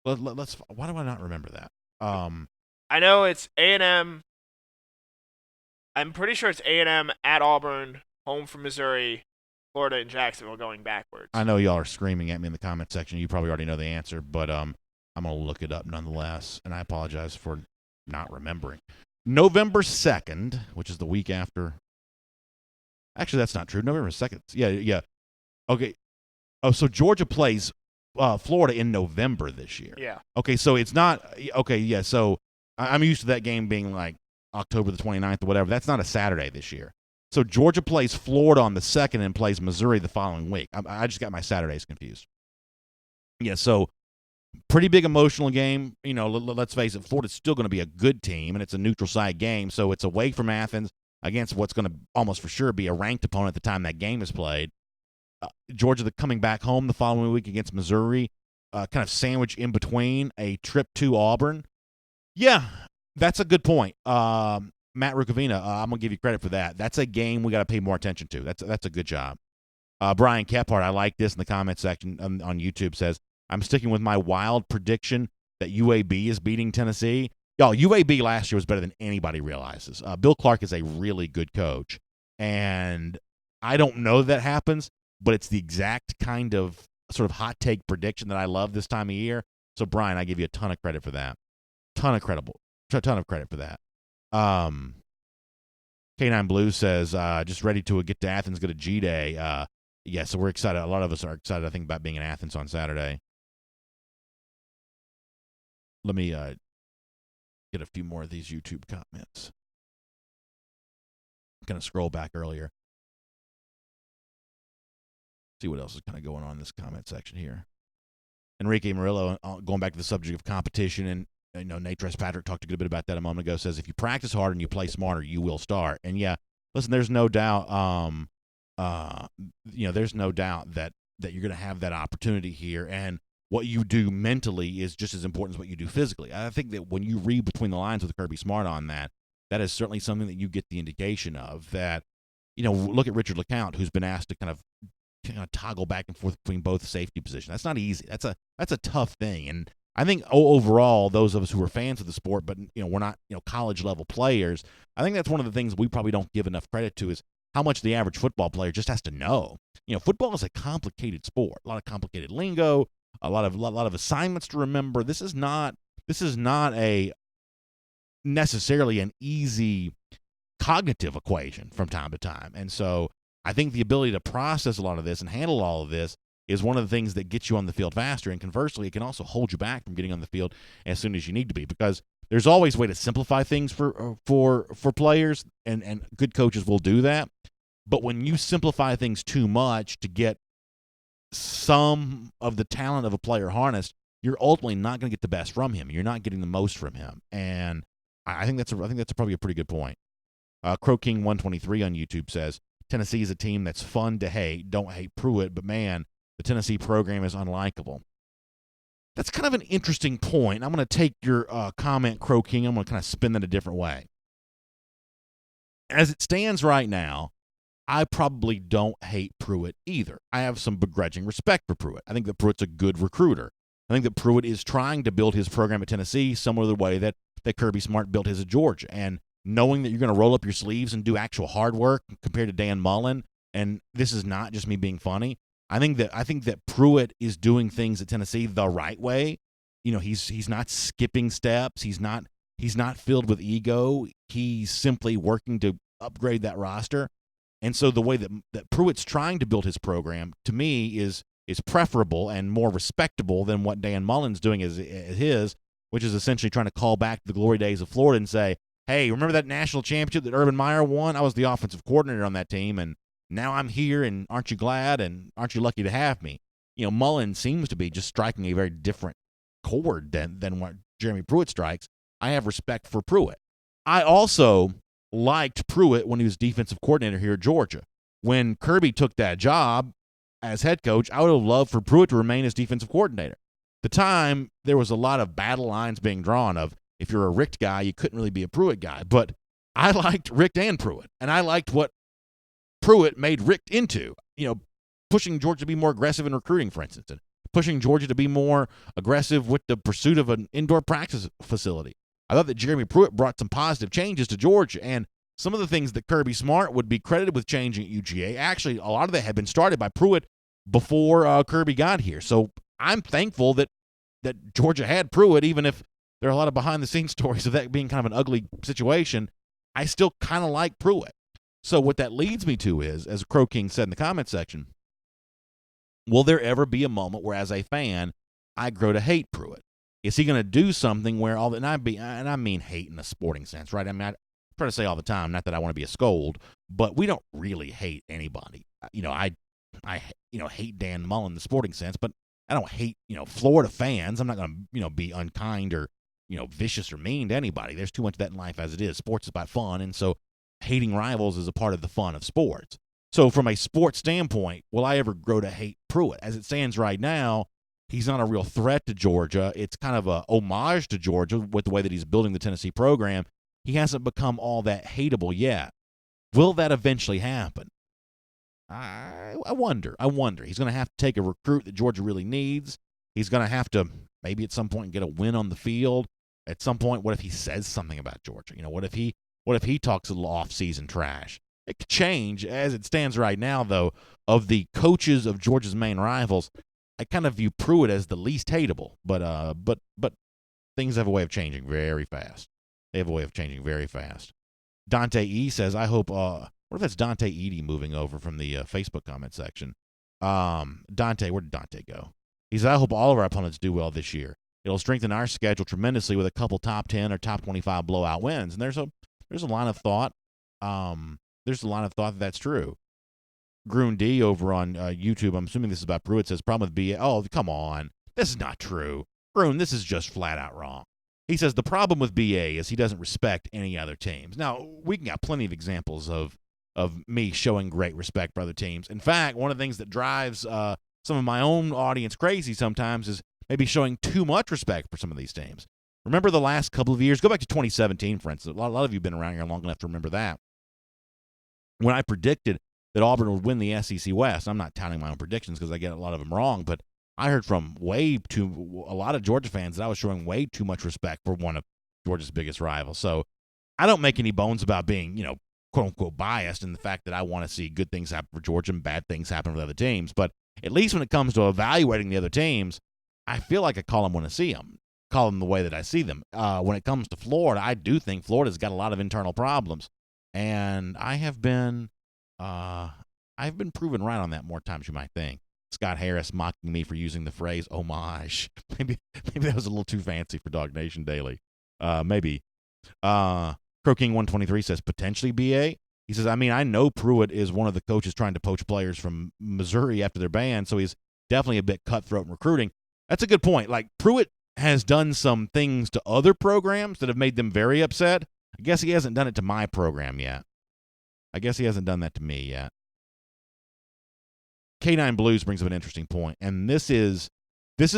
Let's. Why do I not remember that? I know it's A&M. I'm pretty sure it's A&M at Auburn, home from Missouri, Florida, and Jacksonville going backwards. I know y'all are screaming at me in the comment section. You probably already know the answer, but I'm going to look it up nonetheless, and I apologize for not remembering. November 2nd, which is the week after. Actually, that's not true. November 2nd. Yeah. Okay. Oh, so Georgia plays Florida in November this year. Yeah. Okay, so it's not – okay, yeah, so I'm used to that game being like October the 29th or whatever. That's not a Saturday this year. So Georgia plays Florida on the 2nd and plays Missouri the following week. I just got my Saturdays confused. Yeah, so pretty big emotional game. You know, let's face it, Florida's still going to be a good team, and it's a neutral site game, so it's away from Athens against what's going to almost for sure be a ranked opponent at the time that game is played. Georgia coming back home the following week against Missouri, kind of sandwich in between a trip to Auburn. Yeah, that's a good point. Matt Rukavina, I'm going to give you credit for that. That's a game we got to pay more attention to. That's a good job. Brian Kephart, I like this in the comment section on YouTube, says, I'm sticking with my wild prediction that UAB is beating Tennessee. Y'all, UAB last year was better than anybody realizes. Bill Clark is a really good coach, and I don't know that happens, but it's the exact kind of sort of hot take prediction that I love this time of year. So, Brian, I give you a ton of credit for that. Ton of credit for that. K9 Blue says, just ready to get to Athens, go to G-Day. Yeah, so we're excited. A lot of us are excited, I think, about being in Athens on Saturday. Let me get a few more of these YouTube comments. I'm going to scroll back earlier. See what else is kind of going on in this comment section here. Enrique Murillo, going back to the subject of competition, and you know, Nate Patrick talked a good bit about that a moment ago, says if you practice hard and you play smarter, you will start. And yeah, listen, there's no doubt, there's no doubt that you're going to have that opportunity here. And what you do mentally is just as important as what you do physically. I think that when you read between the lines with Kirby Smart on that, that is certainly something that you get the indication of. That, you know, look at Richard LeCount, who's been asked to kind of toggle back and forth between both safety positions. That's not easy. That's a tough thing. And I think overall, those of us who are fans of the sport, but we're not college level players, I think that's one of the things we probably don't give enough credit to is how much the average football player just has to know. Football is a complicated sport, a lot of complicated lingo, a lot of assignments to remember. This is not a necessarily an easy cognitive equation from time to time. And so I think the ability to process a lot of this and handle all of this is one of the things that gets you on the field faster. And conversely, it can also hold you back from getting on the field as soon as you need to be, because there's always a way to simplify things for players, and good coaches will do that. But when you simplify things too much to get some of the talent of a player harnessed, you're ultimately not going to get the best from him. You're not getting the most from him. And I think that's probably a pretty good point. Crow King 123 on YouTube says, Tennessee is a team that's fun to hate. Don't hate Pruitt, but man, the Tennessee program is unlikable. That's kind of an interesting point. I'm going to take your comment, Crow King. I'm going to kind of spin that a different way. As it stands right now, I probably don't hate Pruitt either. I have some begrudging respect for Pruitt. I think that Pruitt's a good recruiter. I think that Pruitt is trying to build his program at Tennessee similar to the way that Kirby Smart built his at Georgia. And knowing that you're going to roll up your sleeves and do actual hard work compared to Dan Mullen, and this is not just me being funny, I think that Pruitt is doing things at Tennessee the right way. He's not skipping steps. He's not He's not filled with ego. He's simply working to upgrade that roster. And so the way that Pruitt's trying to build his program, to me, is preferable and more respectable than what Dan Mullen's doing as his, which is essentially trying to call back the glory days of Florida and say, hey, remember that national championship that Urban Meyer won? I was the offensive coordinator on that team, and now I'm here, and aren't you glad, and aren't you lucky to have me? Mullen seems to be just striking a very different chord than what Jeremy Pruitt strikes. I have respect for Pruitt. I also liked Pruitt when he was defensive coordinator here at Georgia. When Kirby took that job as head coach, I would have loved for Pruitt to remain as defensive coordinator. At the time, there was a lot of battle lines being drawn of, if you're a Richt guy, you couldn't really be a Pruitt guy. But I liked Richt and Pruitt, and I liked what Pruitt made Richt into, pushing Georgia to be more aggressive in recruiting, for instance, and pushing Georgia to be more aggressive with the pursuit of an indoor practice facility. I thought that Jeremy Pruitt brought some positive changes to Georgia, and some of the things that Kirby Smart would be credited with changing at UGA, actually, a lot of that had been started by Pruitt before Kirby got here. So I'm thankful that Georgia had Pruitt, even if there are a lot of behind-the-scenes stories of that being kind of an ugly situation. I still kind of like Pruitt. So what that leads me to is, as Crow King said in the comment section, will there ever be a moment where, as a fan, I grow to hate Pruitt? Is he going to do something where all that, and I mean hate in a sporting sense, right? I mean, I try to say all the time, not that I want to be a scold, but we don't really hate anybody. I hate Dan Mullen in the sporting sense, but I don't hate, Florida fans. I'm not going to, be unkind or, vicious or mean to anybody. There's too much of that in life as it is. Sports is about fun, and so hating rivals is a part of the fun of sports. So from a sports standpoint, will I ever grow to hate Pruitt? As it stands right now, he's not a real threat to Georgia. It's kind of a homage to Georgia with the way that he's building the Tennessee program. He hasn't become all that hateable yet. Will that eventually happen? I wonder. He's going to have to take a recruit that Georgia really needs. He's going to have to maybe at some point get a win on the field. At some point, what if he says something about Georgia? What if he talks a little off-season trash? It could change. As it stands right now, though, of the coaches of Georgia's main rivals, I kind of view Pruitt as the least hateable. But things have a way of changing very fast. They have a way of changing very fast. Dante E says, I hope, what if that's Dante Edie moving over from the Facebook comment section? Dante, where did Dante go? He says, I hope all of our opponents do well this year. It'll strengthen our schedule tremendously with a couple top 10 or top 25 blowout wins. And there's a line of thought. There's a line of thought that's true. Groon D over on YouTube, I'm assuming this is about Pruitt, says, problem with BA. Oh, come on. This is not true. Groon, this is just flat out wrong. He says the problem with BA is he doesn't respect any other teams. Now, we can got plenty of examples of me showing great respect for other teams. In fact, one of the things that drives some of my own audience crazy sometimes is maybe showing too much respect for some of these teams. Remember the last couple of years? Go back to 2017, for instance. A lot of you have been around here long enough to remember that. When I predicted that Auburn would win the SEC West, I'm not touting my own predictions because I get a lot of them wrong, but I heard from a lot of Georgia fans that I was showing way too much respect for one of Georgia's biggest rivals. So I don't make any bones about being, quote-unquote biased in the fact that I want to see good things happen for Georgia and bad things happen for other teams. But at least when it comes to evaluating the other teams, I feel like I call them when I see them, call them the way that I see them. When it comes to Florida, I do think Florida's got a lot of internal problems. And I've been proven right on that more times than you might think. Scott Harris mocking me for using the phrase homage. Maybe that was a little too fancy for DawgNation Daily. Maybe. Crow King 123 says potentially BA. He says, I know Pruitt is one of the coaches trying to poach players from Missouri after they're banned, so he's definitely a bit cutthroat in recruiting. That's a good point. Like, Pruitt has done some things to other programs that have made them very upset. I guess he hasn't done it to my program yet. I guess he hasn't done that to me yet. K9 Blues brings up an interesting point, and this is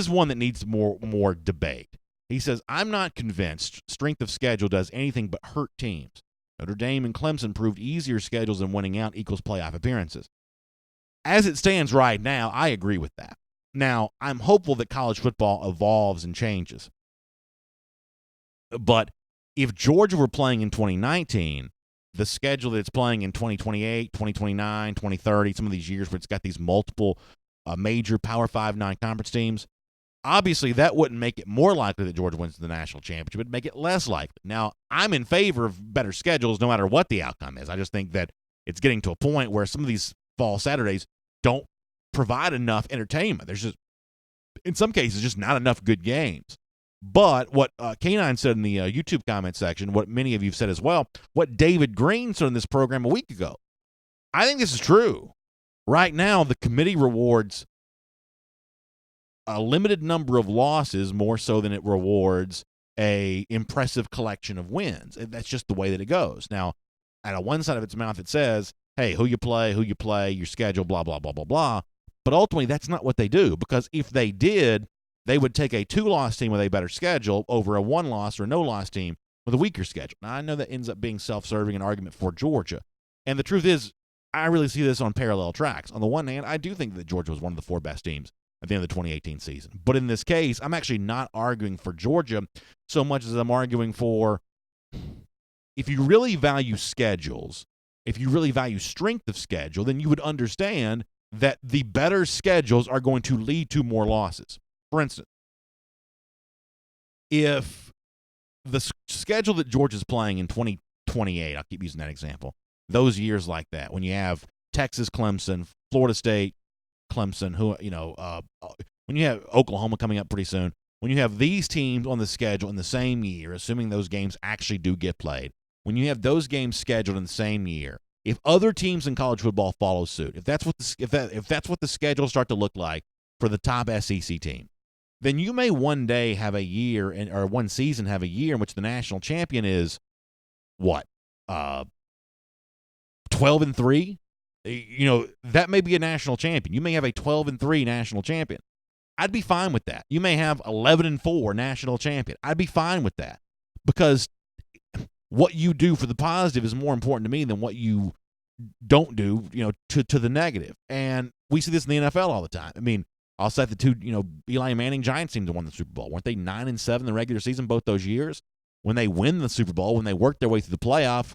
one that needs more debate. He says, I'm not convinced strength of schedule does anything but hurt teams. Notre Dame and Clemson proved easier schedules than winning out equals playoff appearances. As it stands right now, I agree with that. Now, I'm hopeful that college football evolves and changes. But if Georgia were playing in 2019, the schedule that it's playing in 2028, 2029, 2030, some of these years where it's got these multiple major Power 5 non-conference teams, Obviously, that wouldn't make it more likely that Georgia wins the national championship. It would make it less likely. Now, I'm in favor of better schedules no matter what the outcome is. I just think that it's getting to a point where some of these fall Saturdays don't provide enough entertainment. There's just, in some cases, just not enough good games. But what K9 said in the YouTube comment section, what many of you have said as well, what David Green said in this program a week ago, I think this is true. Right now, the committee rewards a limited number of losses more so than it rewards a impressive collection of wins. And that's just the way that it goes. Now, at one side of its mouth, it says, hey, who you play, your schedule, blah, blah, blah, blah, blah. But ultimately, that's not what they do, because if they did, they would take a 2-loss team with a better schedule over a 1-loss or no-loss team with a weaker schedule. Now, I know that ends up being self-serving, an argument for Georgia. And the truth is, I really see this on parallel tracks. On the one hand, I do think that Georgia was one of the 4 best teams at the end of the 2018 season. But in this case, I'm actually not arguing for Georgia so much as I'm arguing for, if you really value schedules, if you really value strength of schedule, then you would understand that the better schedules are going to lead to more losses. For instance, if the schedule that Georgia's playing in 2028, I'll keep using that example, those years like that, when you have Texas, Clemson, Florida State, Clemson, when you have Oklahoma coming up pretty soon, when you have these teams on the schedule in the same year, assuming those games actually do get played, when you have those games scheduled in the same year, if other teams in college football follow suit, if that's what the schedules start to look like for the top SEC team, then you may one day have a year or one season have a year in which the national champion is what? 12-3? That may be a national champion. You may have a 12-3 national champion. I'd be fine with that. You may have 11-4 national champion. I'd be fine with that, because what you do for the positive is more important to me than what you don't do, to the negative. And we see this in the NFL all the time. I mean, I'll set the two, Eli Manning Giants teams that won the Super Bowl. Weren't they 9-7 in the regular season both those years? When they win the Super Bowl, when they work their way through the playoff,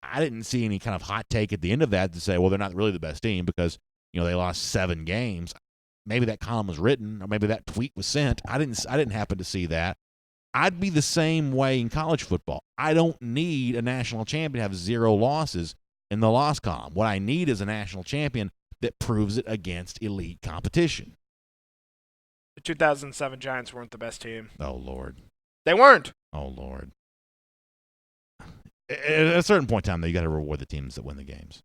I didn't see any kind of hot take at the end of that to say, well, they're not really the best team because, they lost 7 games. Maybe that column was written, or maybe that tweet was sent. I didn't happen to see that. I'd be the same way in college football. I don't need a national champion to have 0 losses in the loss column. What I need is a national champion that proves it against elite competition. The 2007 Giants weren't the best team. Oh, Lord. They weren't. Oh, Lord. At a certain point in time, though, you got to reward the teams that win the games.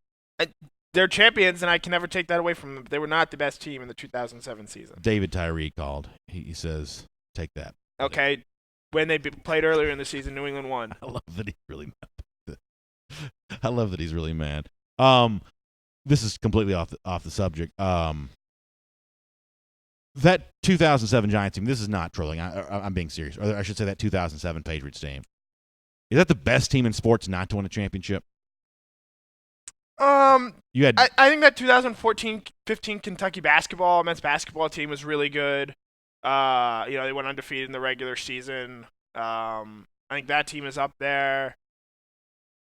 They're champions, and I can never take that away from them. They were not the best team in the 2007 season. David Tyree called. He says, take that. Okay. When they played earlier in the season, New England won. I love that he's really mad. I love that he's really mad. This is completely off the subject. That 2007 Giants team, this is not trolling. I'm being serious. Or I should say that 2007 Patriots team. Is that the best team in sports not to win a championship? I think that 2014-15 Kentucky men's basketball team was really good. They went undefeated in the regular season. I think that team is up there.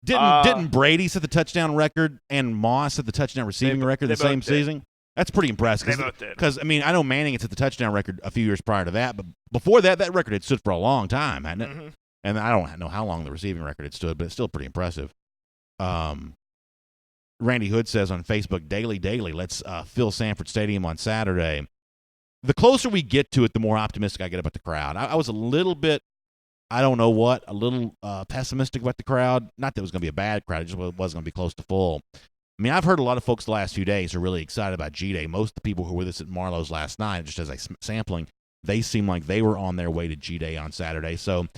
Didn't Brady set the touchdown record and Moss set the touchdown receiving record the same season? That's pretty impressive. They both did. Because, I know Manning had set the touchdown record a few years prior to that, but before that record had stood for a long time, hadn't it? Mm-hmm. And I don't know how long the receiving record had stood, but it's still pretty impressive. Randy Hood says on Facebook, daily, let's fill Sanford Stadium on Saturday. The closer we get to it, the more optimistic I get about the crowd. I was a little bit, pessimistic about the crowd. Not that it was going to be a bad crowd, it just wasn't going to be close to full. I've heard a lot of folks the last few days are really excited about G-Day. Most of the people who were with us at Marlowe's last night, just as a sampling, they seem like they were on their way to G-Day on Saturday. So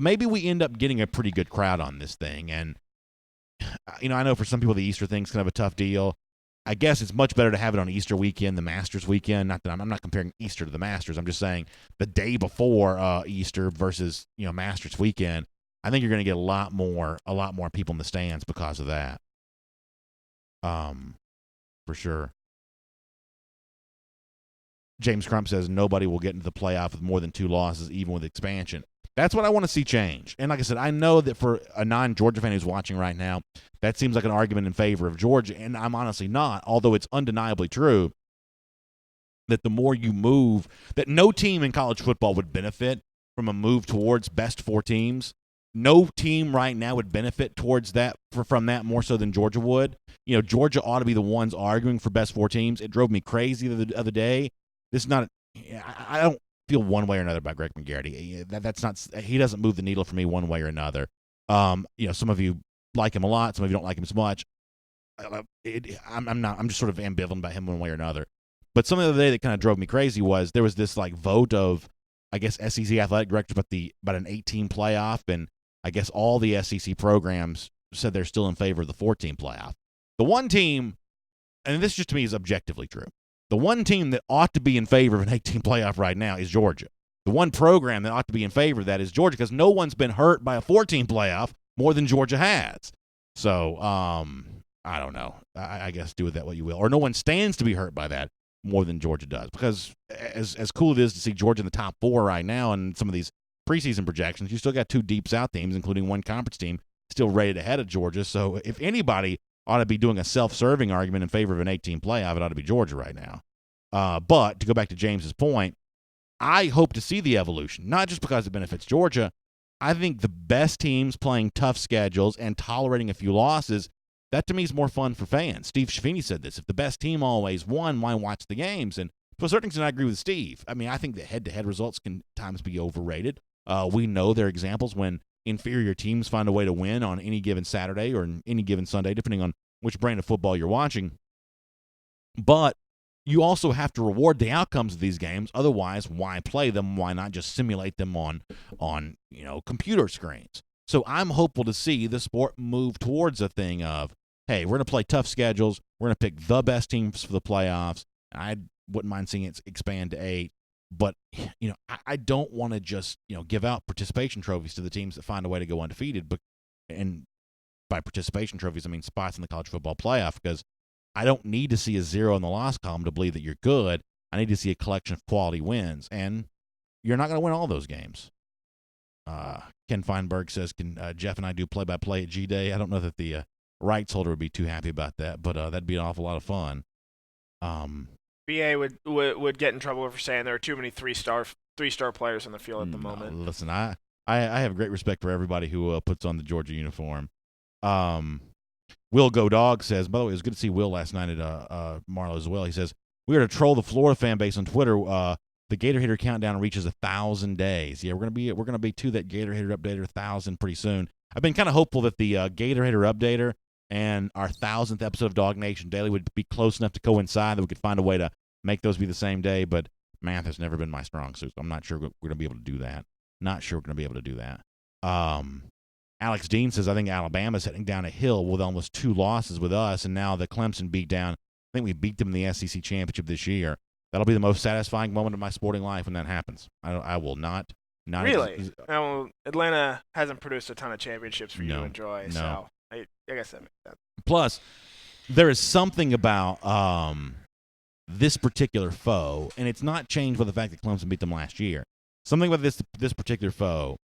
maybe we end up getting a pretty good crowd on this thing. And, I know for some people the Easter thing's kind of a tough deal. I guess it's much better to have it on Easter weekend, the Masters weekend. Not that I'm not comparing Easter to the Masters. I'm just saying the day before Easter versus, Masters weekend. I think you're going to get a lot more people in the stands because of that. For sure. James Crump says nobody will get into the playoff with more than 2 losses, even with expansion. That's what I want to see change. And like I said, I know that for a non-Georgia fan who's watching right now, that seems like an argument in favor of Georgia, and I'm honestly not, although it's undeniably true. that the more you move, that no team in college football would benefit from a move towards best 4 teams. No team right now would benefit towards that from that more so than Georgia would. Georgia ought to be the ones arguing for best 4 teams. It drove me crazy the other day. This is not. I don't feel one way or another about Greg McGarity. That's not. He doesn't move the needle for me one way or another. Some of you like him a lot. Some of you don't like him as much. I'm not. I'm just sort of ambivalent about him one way or another. But something the other day that kind of drove me crazy was there was this like vote of, I guess, SEC athletic directors about an 18 playoff, and I guess all the SEC programs said they're still in favor of the 14 playoff. The one team, and this just to me is objectively true, the one team that ought to be in favor of an 18 playoff right now is Georgia. The one program that ought to be in favor of that is Georgia, because no one's been hurt by a 14 playoff more than Georgia has. So, I don't know. I guess do with that what you will. Or no one stands to be hurt by that more than Georgia does. Because as cool it is to see Georgia in the top 4 right now and some of these preseason projections, you still got 2 deep South teams, including one conference team, still rated ahead of Georgia. So if anybody ought to be doing a self-serving argument in favor of an 18 playoff, it ought to be Georgia right now. But to go back to James's point, I hope to see the evolution, not just because it benefits Georgia. I think the best teams playing tough schedules and tolerating a few losses, that to me is more fun for fans. Steve Schiavini said this. If the best team always won, why watch the games? And to a certain extent, I agree with Steve. I mean, I think that head-to-head results can at times be overrated. We know there are examples when inferior teams find a way to win on any given Saturday or any given Sunday, depending on which brand of football you're watching. But you also have to reward the outcomes of these games. Otherwise, why play them? Why not just simulate them on computer screens? So I'm hopeful to see the sport move towards a thing of, hey, we're going to play tough schedules. We're going to pick the best teams for the playoffs. I wouldn't mind seeing it expand to 8. But, I don't want to just, give out participation trophies to the teams that find a way to go undefeated. And by participation trophies, I mean spots in the college football playoff, because I don't need to see a 0 in the loss column to believe that you're good. I need to see a collection of quality wins. And you're not going to win all those games. Ken Feinberg says, can Jeff and I do play-by-play at G-Day? I don't know that the rights holder would be too happy about that, but that'd be an awful lot of fun. BA would get in trouble for saying there are too many three-star players on the field at the moment. Listen, I have great respect for everybody who puts on the Georgia uniform. Will Go Dog says, by the way, it was good to see Will last night at Marlowe as well. He says, we are to troll the Florida fan base on Twitter. The Gator Hitter countdown reaches 1,000 days. Yeah, we're gonna be to that Gator Hitter updater 1,000 pretty soon. I've been kind of hopeful that the Gator Hitter updater and our 1,000th episode of DawgNation Daily would be close enough to coincide that we could find a way to make those be the same day. But math has never been my strong suit, so I'm not sure we're going to be able to do that. Alex Dean says, I think Alabama's heading down a hill with almost 2 losses with us, and now the Clemson beat down. I think we beat them in the SEC championship this year. That'll be the most satisfying moment of my sporting life when that happens. I will not. Really? Atlanta hasn't produced a ton of championships for you to enjoy, so I guess that makes sense. Plus, there is something about this particular foe, and it's not changed by the fact that Clemson beat them last year. Something about this particular foe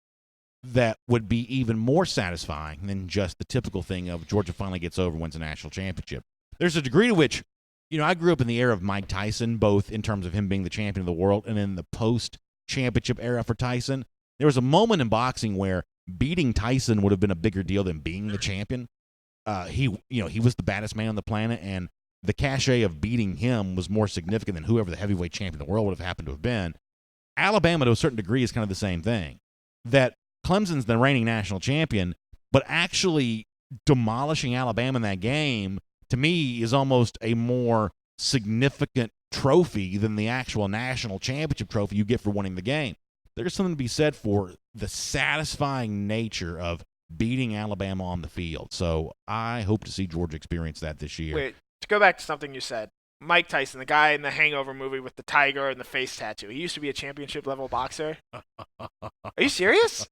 that would be even more satisfying than just the typical thing of Georgia finally gets over, wins a national championship. There's a degree to which, I grew up in the era of Mike Tyson, both in terms of him being the champion of the world and in the post-championship era for Tyson. There was a moment in boxing where beating Tyson would have been a bigger deal than being the champion. He was the baddest man on the planet, and the cachet of beating him was more significant than whoever the heavyweight champion of the world would have happened to have been. Alabama, to a certain degree, is kind of the same thing. That Clemson's the reigning national champion, but actually demolishing Alabama in that game, to me, is almost a more significant trophy than the actual national championship trophy you get for winning the game. There's something to be said for the satisfying nature of beating Alabama on the field. So I hope to see Georgia experience that this year. Wait, to go back to something you said, Mike Tyson, the guy in the Hangover movie with the tiger and the face tattoo, he used to be a championship-level boxer? Are you serious?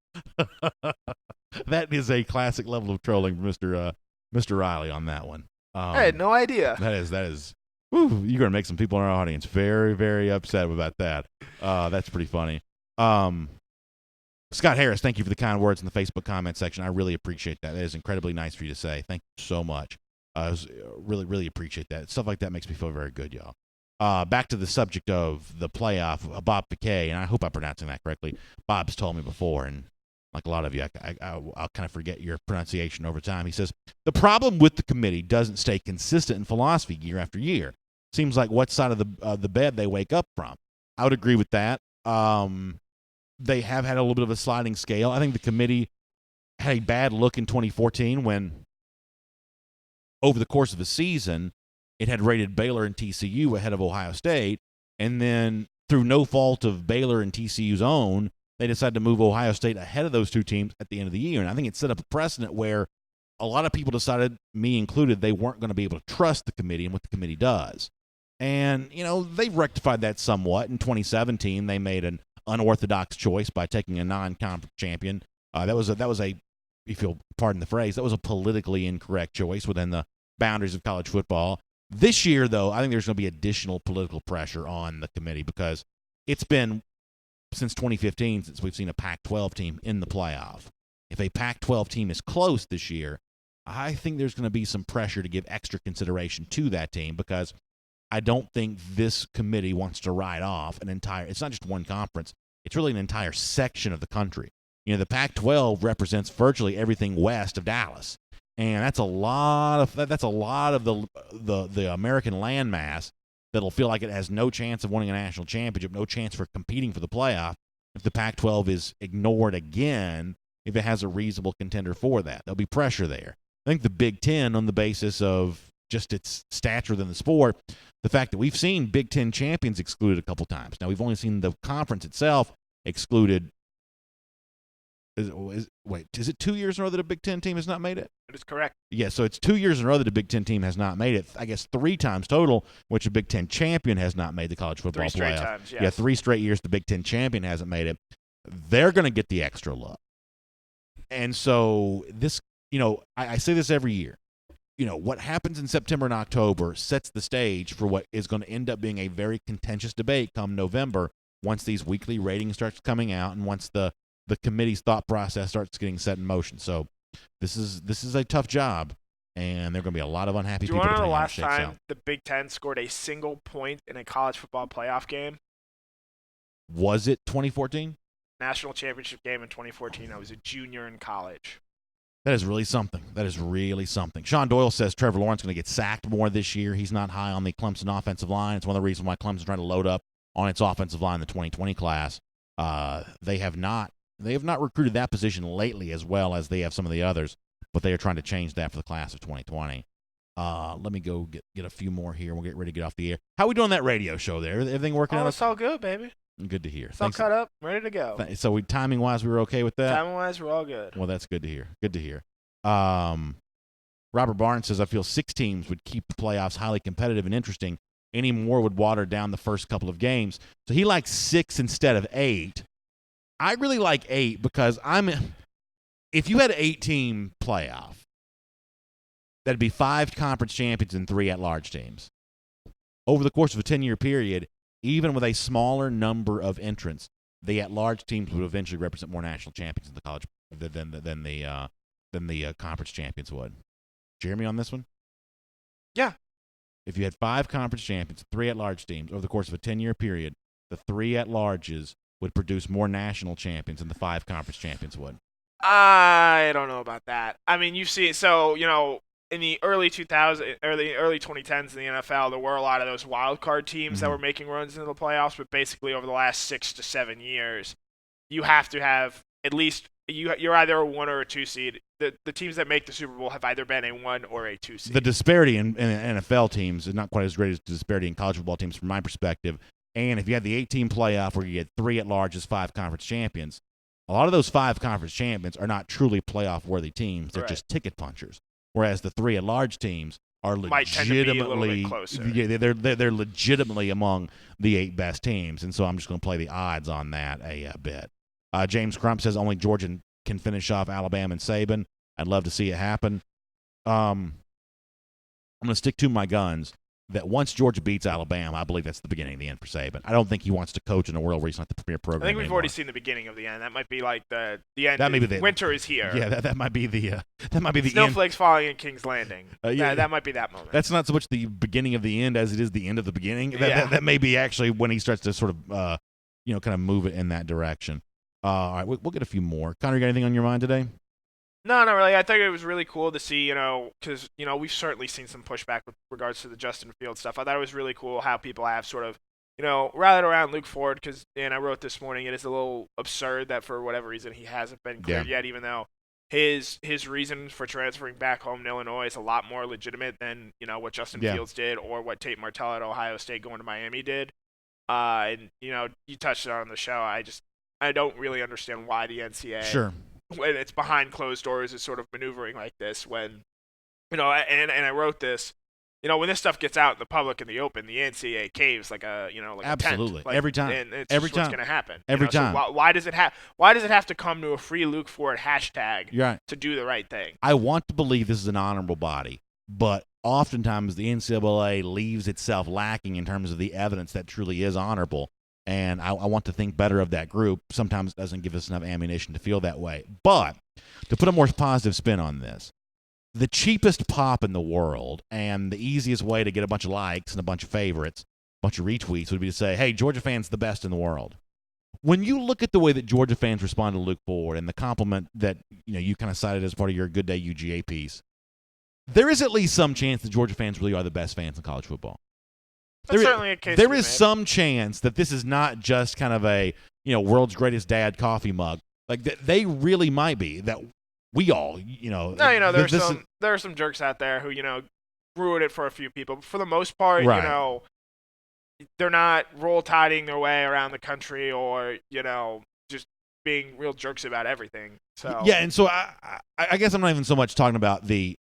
That is a classic level of trolling from Mr. Riley on that one. I had no idea. That is. Whew, you're going to make some people in our audience very, very upset about that. That's pretty funny. Scott Harris, thank you for the kind words in the Facebook comment section. I really appreciate that. That is incredibly nice for you to say. Thank you so much. I really, really appreciate that. Stuff like that makes me feel very good, y'all. back to the subject of the playoff, Bob Piquet, and I hope I'm pronouncing that correctly. Bob's told me before, and like a lot of you, I'll kind of forget your pronunciation over time. He says, the problem with the committee doesn't stay consistent in philosophy year after year. Seems like what side of the bed they wake up from. I would agree with that. They have had a little bit of a sliding scale. I think the committee had a bad look in 2014 when, over the course of a season, it had rated Baylor and TCU ahead of Ohio State, and then through no fault of Baylor and TCU's own, they decided to move Ohio State ahead of those two teams at the end of the year. And I think it set up a precedent where a lot of people decided, me included, they weren't going to be able to trust the committee and what the committee does. And, they've rectified that somewhat. In 2017, they made an unorthodox choice by taking a non-conference champion. That was a, if you'll pardon the phrase, that was a politically incorrect choice within the boundaries of college football. This year, though, I think there's going to be additional political pressure on the committee because it's been since 2015 since we've seen a Pac-12 team in the playoff. If a Pac-12 team is close this year, I think there's going to be some pressure to give extra consideration to that team because I don't think this committee wants to write off an entire – it's not just one conference. It's really an entire section of the country. The Pac-12 represents virtually everything west of Dallas. And that's a lot of the American landmass that'll feel like it has no chance of winning a national championship, no chance for competing for the playoff if the Pac-12 is ignored again, if it has a reasonable contender for that. There'll be pressure there. I think the Big Ten, on the basis of just its stature within the sport, the fact that we've seen Big Ten champions excluded a couple times. Now, we've only seen the conference itself excluded. Is it 2 years in a row that a Big Ten team has not made it? That is correct. Yeah, so it's 2 years in a row that a Big Ten team has not made it. I guess 3 times total, which a Big Ten champion has not made the college football playoff. 3 straight times, yes. Yeah, 3 straight years the Big Ten champion hasn't made it. They're going to get the extra look. And so this, I say this every year. What happens in September and October sets the stage for what is going to end up being a very contentious debate come November once these weekly ratings starts coming out and once the committee's thought process starts getting set in motion. So this is a tough job, and there are going to be a lot of unhappy people. Do you want to know the last time the Big Ten scored a single point in a college football playoff game? Was it 2014? National championship game in 2014. I was a junior in college. That is really something. Sean Doyle says Trevor Lawrence is going to get sacked more this year. He's not high on the Clemson offensive line. It's one of the reasons why Clemson's trying to load up on its offensive line in the 2020 class. They have not recruited that position lately as well as they have some of the others, but they are trying to change that for the class of 2020. Let me go get a few more here. We'll get ready to get off the air. How are we doing that radio show there? Everything working out? It's all good, baby. Good to hear. It's all cut up, ready to go. So timing-wise, we were okay with that? Timing-wise, we're all good. Well, that's good to hear. Robert Barnes says, I feel 6 teams would keep the playoffs highly competitive and interesting. Any more would water down the first couple of games. So he likes 6 instead of 8. I really like 8 because if you had an 8-team playoff, that'd be 5 conference champions and 3 at-large teams. Over the course of a 10-year period, even with a smaller number of entrants, the at-large teams would eventually represent more national champions in the college than the conference champions would. Jeremy on this one? Yeah. If you had 5 conference champions, 3 at-large teams over the course of a 10-year period, the 3 at-larges would produce more national champions than the 5 conference champions would. I don't know about that. I mean, you've seen in the early 2000s, early 2010s in the NFL, there were a lot of those wild card teams that were making runs into the playoffs. But basically, over the last 6 to 7 years, you have to have at least you're either a 1 or a 2 seed. The teams that make the Super Bowl have either been a 1 or a 2 seed. The disparity in NFL teams is not quite as great as the disparity in college football teams, from my perspective. And if you had the 8-team playoff where you get 3 at-larges, 5 conference champions, a lot of those 5 conference champions are not truly playoff-worthy teams. They're just ticket punchers. Whereas the 3 at-large teams are legitimately they're legitimately among the 8 best teams, and so I'm just going to play the odds on that a bit. James Crump says only Georgia can finish off Alabama and Saban. I'd love to see it happen. I'm going to stick to my guns. that once Georgia beats Alabama, I believe that's the beginning of the end for Saban. I don't think he wants to coach in a world where he's not the premier program. I think we've anymore. already seen the beginning of the end. That might be like the end. That may be the winter is here. Yeah, that might be the snowflakes falling in King's Landing. Yeah, that might be that moment. That's not so much the beginning of the end as it is the end of the beginning. That may be actually when he starts to sort of kind of move it in that direction. All right, we'll get a few more. Connor, you got anything on your mind today? No, not really. I think it was really cool to see, because, we've certainly seen some pushback with regards to the Justin Fields stuff. I thought it was really cool how people have sort of, rallied around Luke Ford, because, and I wrote this morning, it is a little absurd that for whatever reason he hasn't been cleared yet, even though his reason for transferring back home to Illinois is a lot more legitimate than, what Justin Fields did or what Tate Martell at Ohio State going to Miami did. And, you touched on the show. I don't really understand why the NCAA, when it's behind closed doors, is sort of maneuvering like this. When, and I wrote this, when this stuff gets out in the public in the open, the NCAA caves like a absolutely a tent. Every time, and it's every just time, what's going to happen. Every time. So why does it have to come to a free Luke Ford hashtag to do the right thing? I want to believe this is an honorable body, but oftentimes the NCAA leaves itself lacking in terms of the evidence that truly is honorable. And I want to think better of that group. Sometimes it doesn't give us enough ammunition to feel that way. But to put a more positive spin on this, the cheapest pop in the world and the easiest way to get a bunch of likes and a bunch of favorites, a bunch of retweets would be to say, hey, Georgia fans the best in the world. When you look at the way that Georgia fans respond to Luke Ford and the compliment that you kind of cited as part of your Good Day UGA piece, there is at least some chance that Georgia fans really are the best fans in college football. That's certainly a case. There is some chance that this is not just kind of a world's greatest dad coffee mug. Like they really might be. That we all No, there are some jerks out there who ruin it for a few people. But for the most part, they're not roll tiding their way around the country or just being real jerks about everything. So yeah, and so I guess I'm not even so much talking about the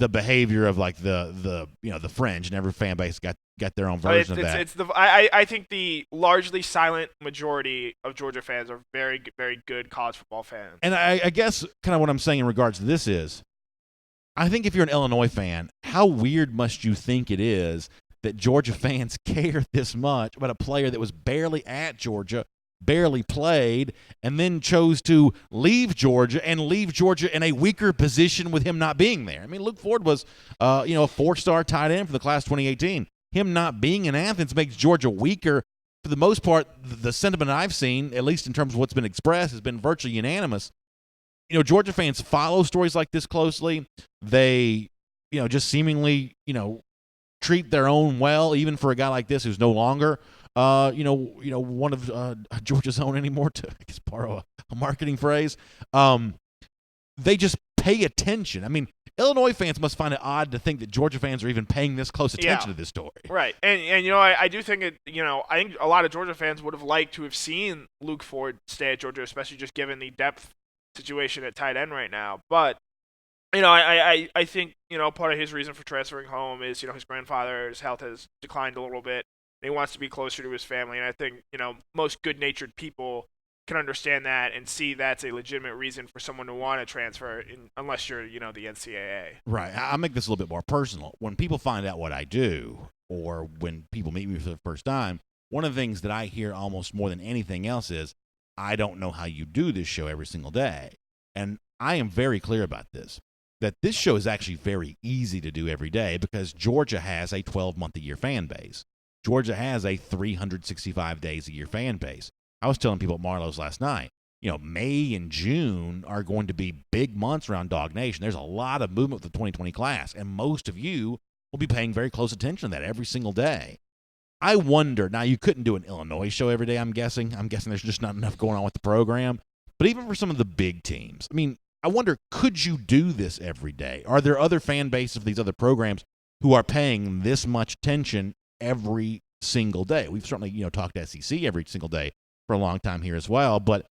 behavior of like the fringe, and every fan base got their own version of that. I think the largely silent majority of Georgia fans are very, very good college football fans. And I guess kind of what I'm saying in regards to this is, I think if you're an Illinois fan, how weird must you think it is that Georgia fans care this much about a player that was barely at Georgia, barely played, and then chose to leave Georgia in a weaker position with him not being there. I mean, Luke Ford was, a 4-star tight end for the class 2018. Him not being in Athens makes Georgia weaker. For the most part, the sentiment I've seen, at least in terms of what's been expressed, has been virtually unanimous. Georgia fans follow stories like this closely. They, just seemingly, treat their own well, even for a guy like this who's no longer one of Georgia's own anymore, to I guess borrow a marketing phrase. They just pay attention. I mean, Illinois fans must find it odd to think that Georgia fans are even paying this close attention to this story. Right. And I do think I think a lot of Georgia fans would have liked to have seen Luke Ford stay at Georgia, especially just given the depth situation at tight end right now. But I think part of his reason for transferring home is his grandfather's health has declined a little bit. And he wants to be closer to his family, and I think most good-natured people can understand that and see that's a legitimate reason for someone to want to transfer, unless you're the NCAA. Right. I'll make this a little bit more personal. When people find out what I do, or when people meet me for the first time, one of the things that I hear almost more than anything else is, I don't know how you do this show every single day. And I am very clear about this, that this show is actually very easy to do every day because Georgia has a 12-month-a-year fan base. Georgia has a 365 days a year fan base. I was telling people at Marlowe's last night, May and June are going to be big months around DawgNation. There's a lot of movement with the 2020 class, and most of you will be paying very close attention to that every single day. I wonder, now you couldn't do an Illinois show every day, I'm guessing. I'm guessing there's just not enough going on with the program. But even for some of the big teams, I mean, I wonder, could you do this every day? Are there other fan bases of these other programs who are paying this much attention every single day? We've certainly, talked SEC every single day for a long time here as well. But,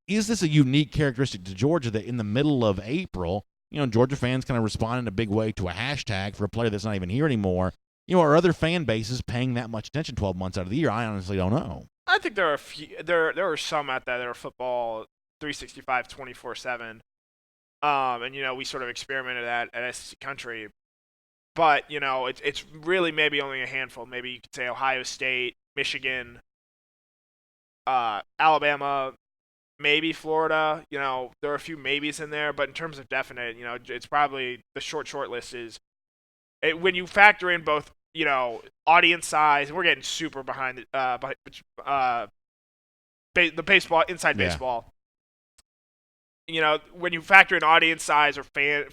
is this a unique characteristic to Georgia that in the middle of April, Georgia fans kind of respond in a big way to a hashtag for a player that's not even here anymore? Are other fan bases paying that much attention 12 months out of the year? I honestly don't know. I think there are there are some out there that are football 365 24/7. And we sort of experimented at SEC Country. but it's really maybe only a handful. Maybe you could say Ohio State, Michigan, Alabama, maybe Florida. There are a few maybes in there, but in terms of definite, it's probably the short list is when you factor in both, audience size, and we're getting super behind the baseball, inside baseball. When you factor in audience size or fan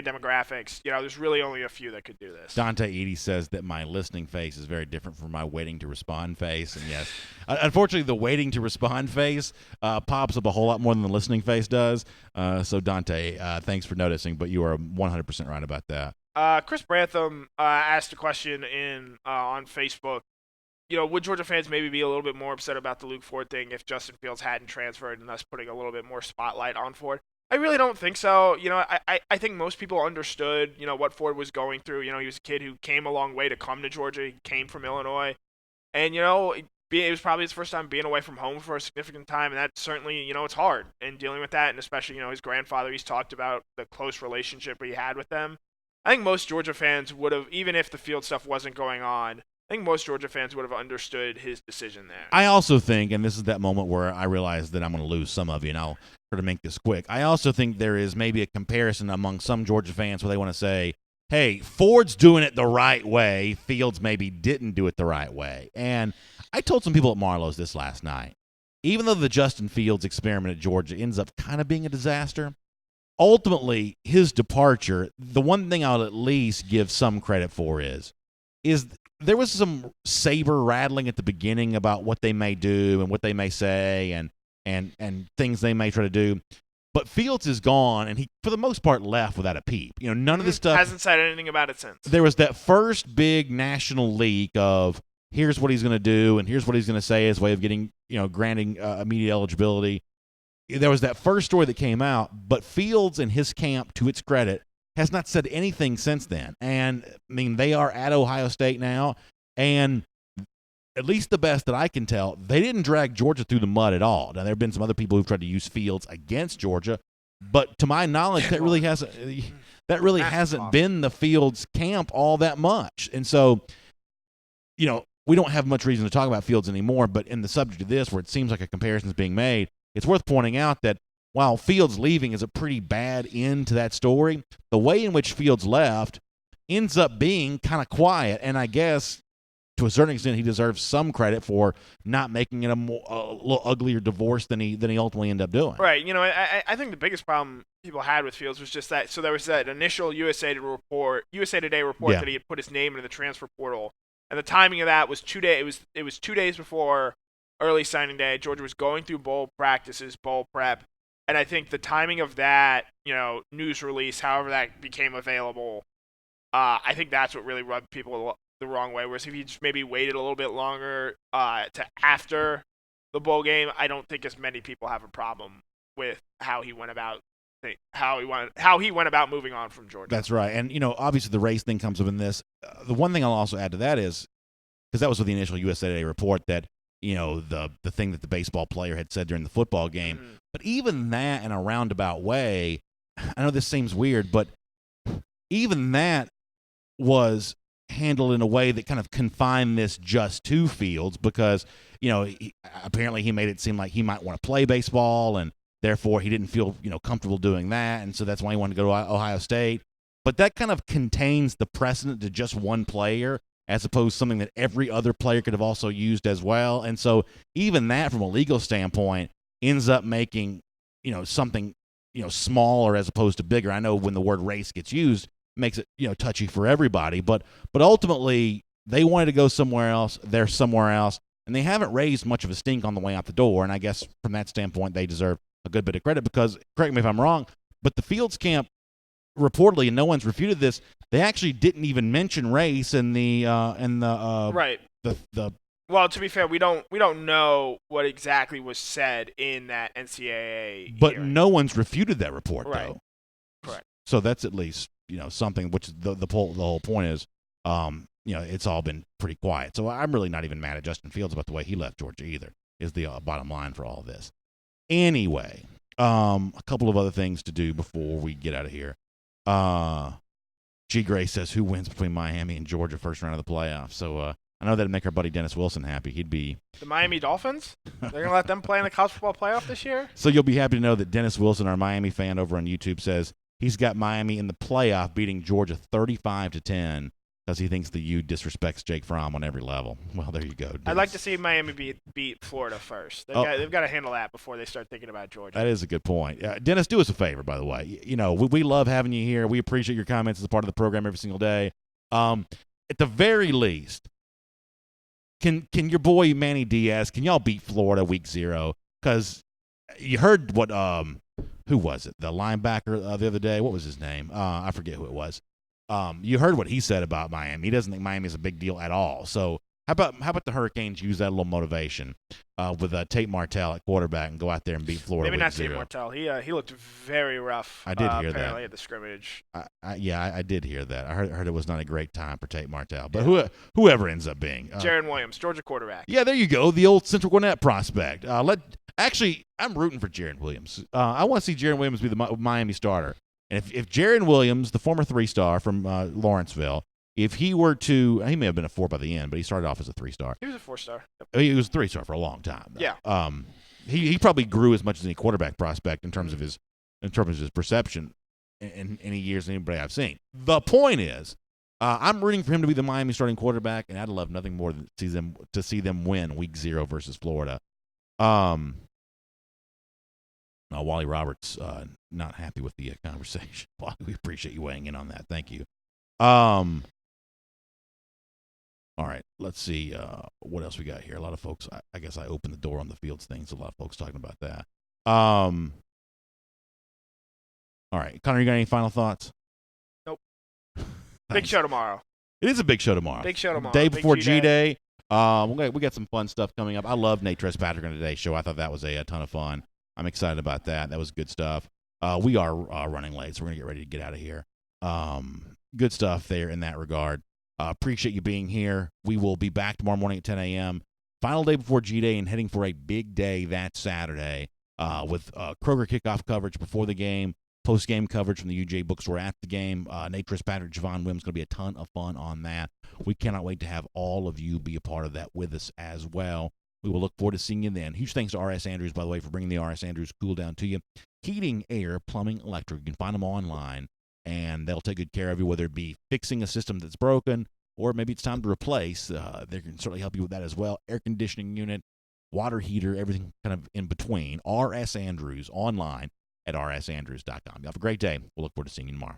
demographics, there's really only a few that could do this. Dante Edie says that my listening face is very different from my waiting to respond face, and yes, unfortunately, the waiting to respond face pops up a whole lot more than the listening face does. So Dante, thanks for noticing, but you are 100% right about that. Chris Brantham asked a question on Facebook. Would Georgia fans maybe be a little bit more upset about the Luke Ford thing if Justin Fields hadn't transferred and thus putting a little bit more spotlight on Ford? I really don't think so. I think most people understood, what Ford was going through. He was a kid who came a long way to come to Georgia. He came from Illinois. And, it was probably his first time being away from home for a significant time. And that certainly, it's hard. And dealing with that, and especially, his grandfather, he's talked about the close relationship he had with them. I think most Georgia fans would have, even if the Field stuff wasn't going on, I think most Georgia fans would have understood his decision there. I also think, and this is that moment where I realize that I'm going to lose some of you, and I'll try to make this quick. I also think there is maybe a comparison among some Georgia fans where they want to say, hey, Ford's doing it the right way. Fields maybe didn't do it the right way. And I told some people at Marlowe's this last night. Even though the Justin Fields experiment at Georgia ends up kind of being a disaster, ultimately his departure, the one thing I'll at least give some credit for is there was some saber rattling at the beginning about what they may do and what they may say and things they may try to do. But Fields is gone, and he, for the most part, left without a peep. None of this stuff. Hasn't said anything about it since. There was that first big national leak of here's what he's going to do and here's what he's going to say as a way of getting, granting immediate eligibility. There was that first story that came out, but Fields and his camp, to its credit, has not said anything since then. And, they are at Ohio State now, and at least the best that I can tell, they didn't drag Georgia through the mud at all. Now, there have been some other people who've tried to use Fields against Georgia, but to my knowledge, that really hasn't been the Fields camp all that much. And so, we don't have much reason to talk about Fields anymore, but in the subject of this, where it seems like a comparison is being made, it's worth pointing out that while Fields leaving is a pretty bad end to that story, the way in which Fields left ends up being kind of quiet, and I guess to a certain extent he deserves some credit for not making it a little uglier divorce than he ultimately ended up doing. Right. I think the biggest problem people had with Fields was just that. So there was that initial USA Today report that he had put his name into the transfer portal, and the timing of that was 2 days. It was 2 days before early signing day. Georgia was going through bowl practices, bowl prep. And I think the timing of that, news release, however that became available, I think that's what really rubbed people the wrong way. Whereas if he just maybe waited a little bit longer to after the bowl game, I don't think as many people have a problem with how he went about moving on from Georgia. That's right. And obviously the race thing comes up in this. The one thing I'll also add to that is, because that was with the initial USA Today report, that the thing that the baseball player had said during the football game. Mm-hmm. But even that in a roundabout way, I know this seems weird, but even that was handled in a way that kind of confined this just to Fields, because, apparently he made it seem like he might want to play baseball, and therefore he didn't feel, comfortable doing that. And so that's why he wanted to go to Ohio State. But that kind of contains the precedent to just one player, as opposed to something that every other player could have also used as well. And so even that, from a legal standpoint, ends up making, something, smaller as opposed to bigger. I know when the word race gets used, it makes it, touchy for everybody. But ultimately, they wanted to go somewhere else. They're somewhere else. And they haven't raised much of a stink on the way out the door. And I guess from that standpoint, they deserve a good bit of credit because, correct me if I'm wrong, but the Fields camp, reportedly, and no one's refuted this, they actually didn't even mention race in the right. Well, to be fair, we don't know what exactly was said in that NCAA but hearing. No one's refuted that report, right. though. Correct. So that's at least something. Which the whole point is, it's all been pretty quiet. So I'm really not even mad at Justin Fields about the way he left Georgia either. Is the bottom line for all of this. Anyway, a couple of other things to do before we get out of here. G. Gray says, who wins between Miami and Georgia first round of the playoffs? So I know that'd make our buddy Dennis Wilson happy. He'd be the Miami Dolphins. They're gonna let them play in the college football playoff this year. So you'll be happy to know that Dennis Wilson, our Miami fan over on YouTube, says he's got Miami in the playoff, beating Georgia 35-10 because he thinks the U disrespects Jake Fromm on every level. Well, there you go. Dennis. I'd like to see Miami beat Florida first. They've got to handle that before they start thinking about Georgia. That is a good point. Dennis, do us a favor, by the way. You know, we love having you here. We appreciate your comments as a part of the program every single day. At the very least, can your boy Manny Diaz, can y'all beat Florida week 0? Because you heard what who was it? The linebacker the other day. What was his name? I forget who it was. You heard what he said about Miami. He doesn't think Miami is a big deal at all. So how about the Hurricanes use that little motivation with Tate Martell at quarterback and go out there and beat Florida? Maybe week not 0. Tate Martell. He looked very rough. I did hear apparently that at the scrimmage. I did hear that. I heard it was not a great time for Tate Martell, but whoever ends up being Jaron Williams, Georgia quarterback. Yeah, there you go, the old Central Gwinnett prospect. Actually, I'm rooting for Jaron Williams. I want to see Jaron Williams be the Miami starter. And if Jaron Williams, the former 3-star from Lawrenceville, if he were to, he may have been a 4 by the end, but he started off as a 3-star. He was a 4-star. Yep. He was a 3-star for a long time. Yeah. He probably grew as much as any quarterback prospect in terms of his perception in any years than anybody I've seen. The point is, I'm rooting for him to be the Miami starting quarterback, and I'd love nothing more than to see them win week 0 versus Florida. Wally Roberts not happy with the conversation. Wally, we appreciate you weighing in on that. Thank you. All right, let's see what else we got here. A lot of folks, I guess I opened the door on the Fields thing, so a lot of folks talking about that. All right, Connor, you got any final thoughts? Nope. Big show tomorrow. It is a big show tomorrow. Big show tomorrow. Day before G-Day. We got some fun stuff coming up. I love Nate Trespatrick on today's show. I thought that was a ton of fun. I'm excited about that. That was good stuff. We are running late, so we're going to get ready to get out of here. Good stuff there in that regard. Appreciate you being here. We will be back tomorrow morning at 10 a.m. Final day before G-Day and heading for a big day that Saturday with Kroger kickoff coverage before the game, post-game coverage from the UJ Bookstore at the game. Nate Trespatrick, Javon Williams, going to be a ton of fun on that. We cannot wait to have all of you be a part of that with us as well. We will look forward to seeing you then. Huge thanks to R.S. Andrews, by the way, for bringing the R.S. Andrews cool down to you. Heating, air, plumbing, electric. You can find them online, and they'll take good care of you, whether it be fixing a system that's broken or maybe it's time to replace. They can certainly help you with that as well. Air conditioning unit, water heater, everything kind of in between. R.S. Andrews online at rsandrews.com. You have a great day. We'll look forward to seeing you tomorrow.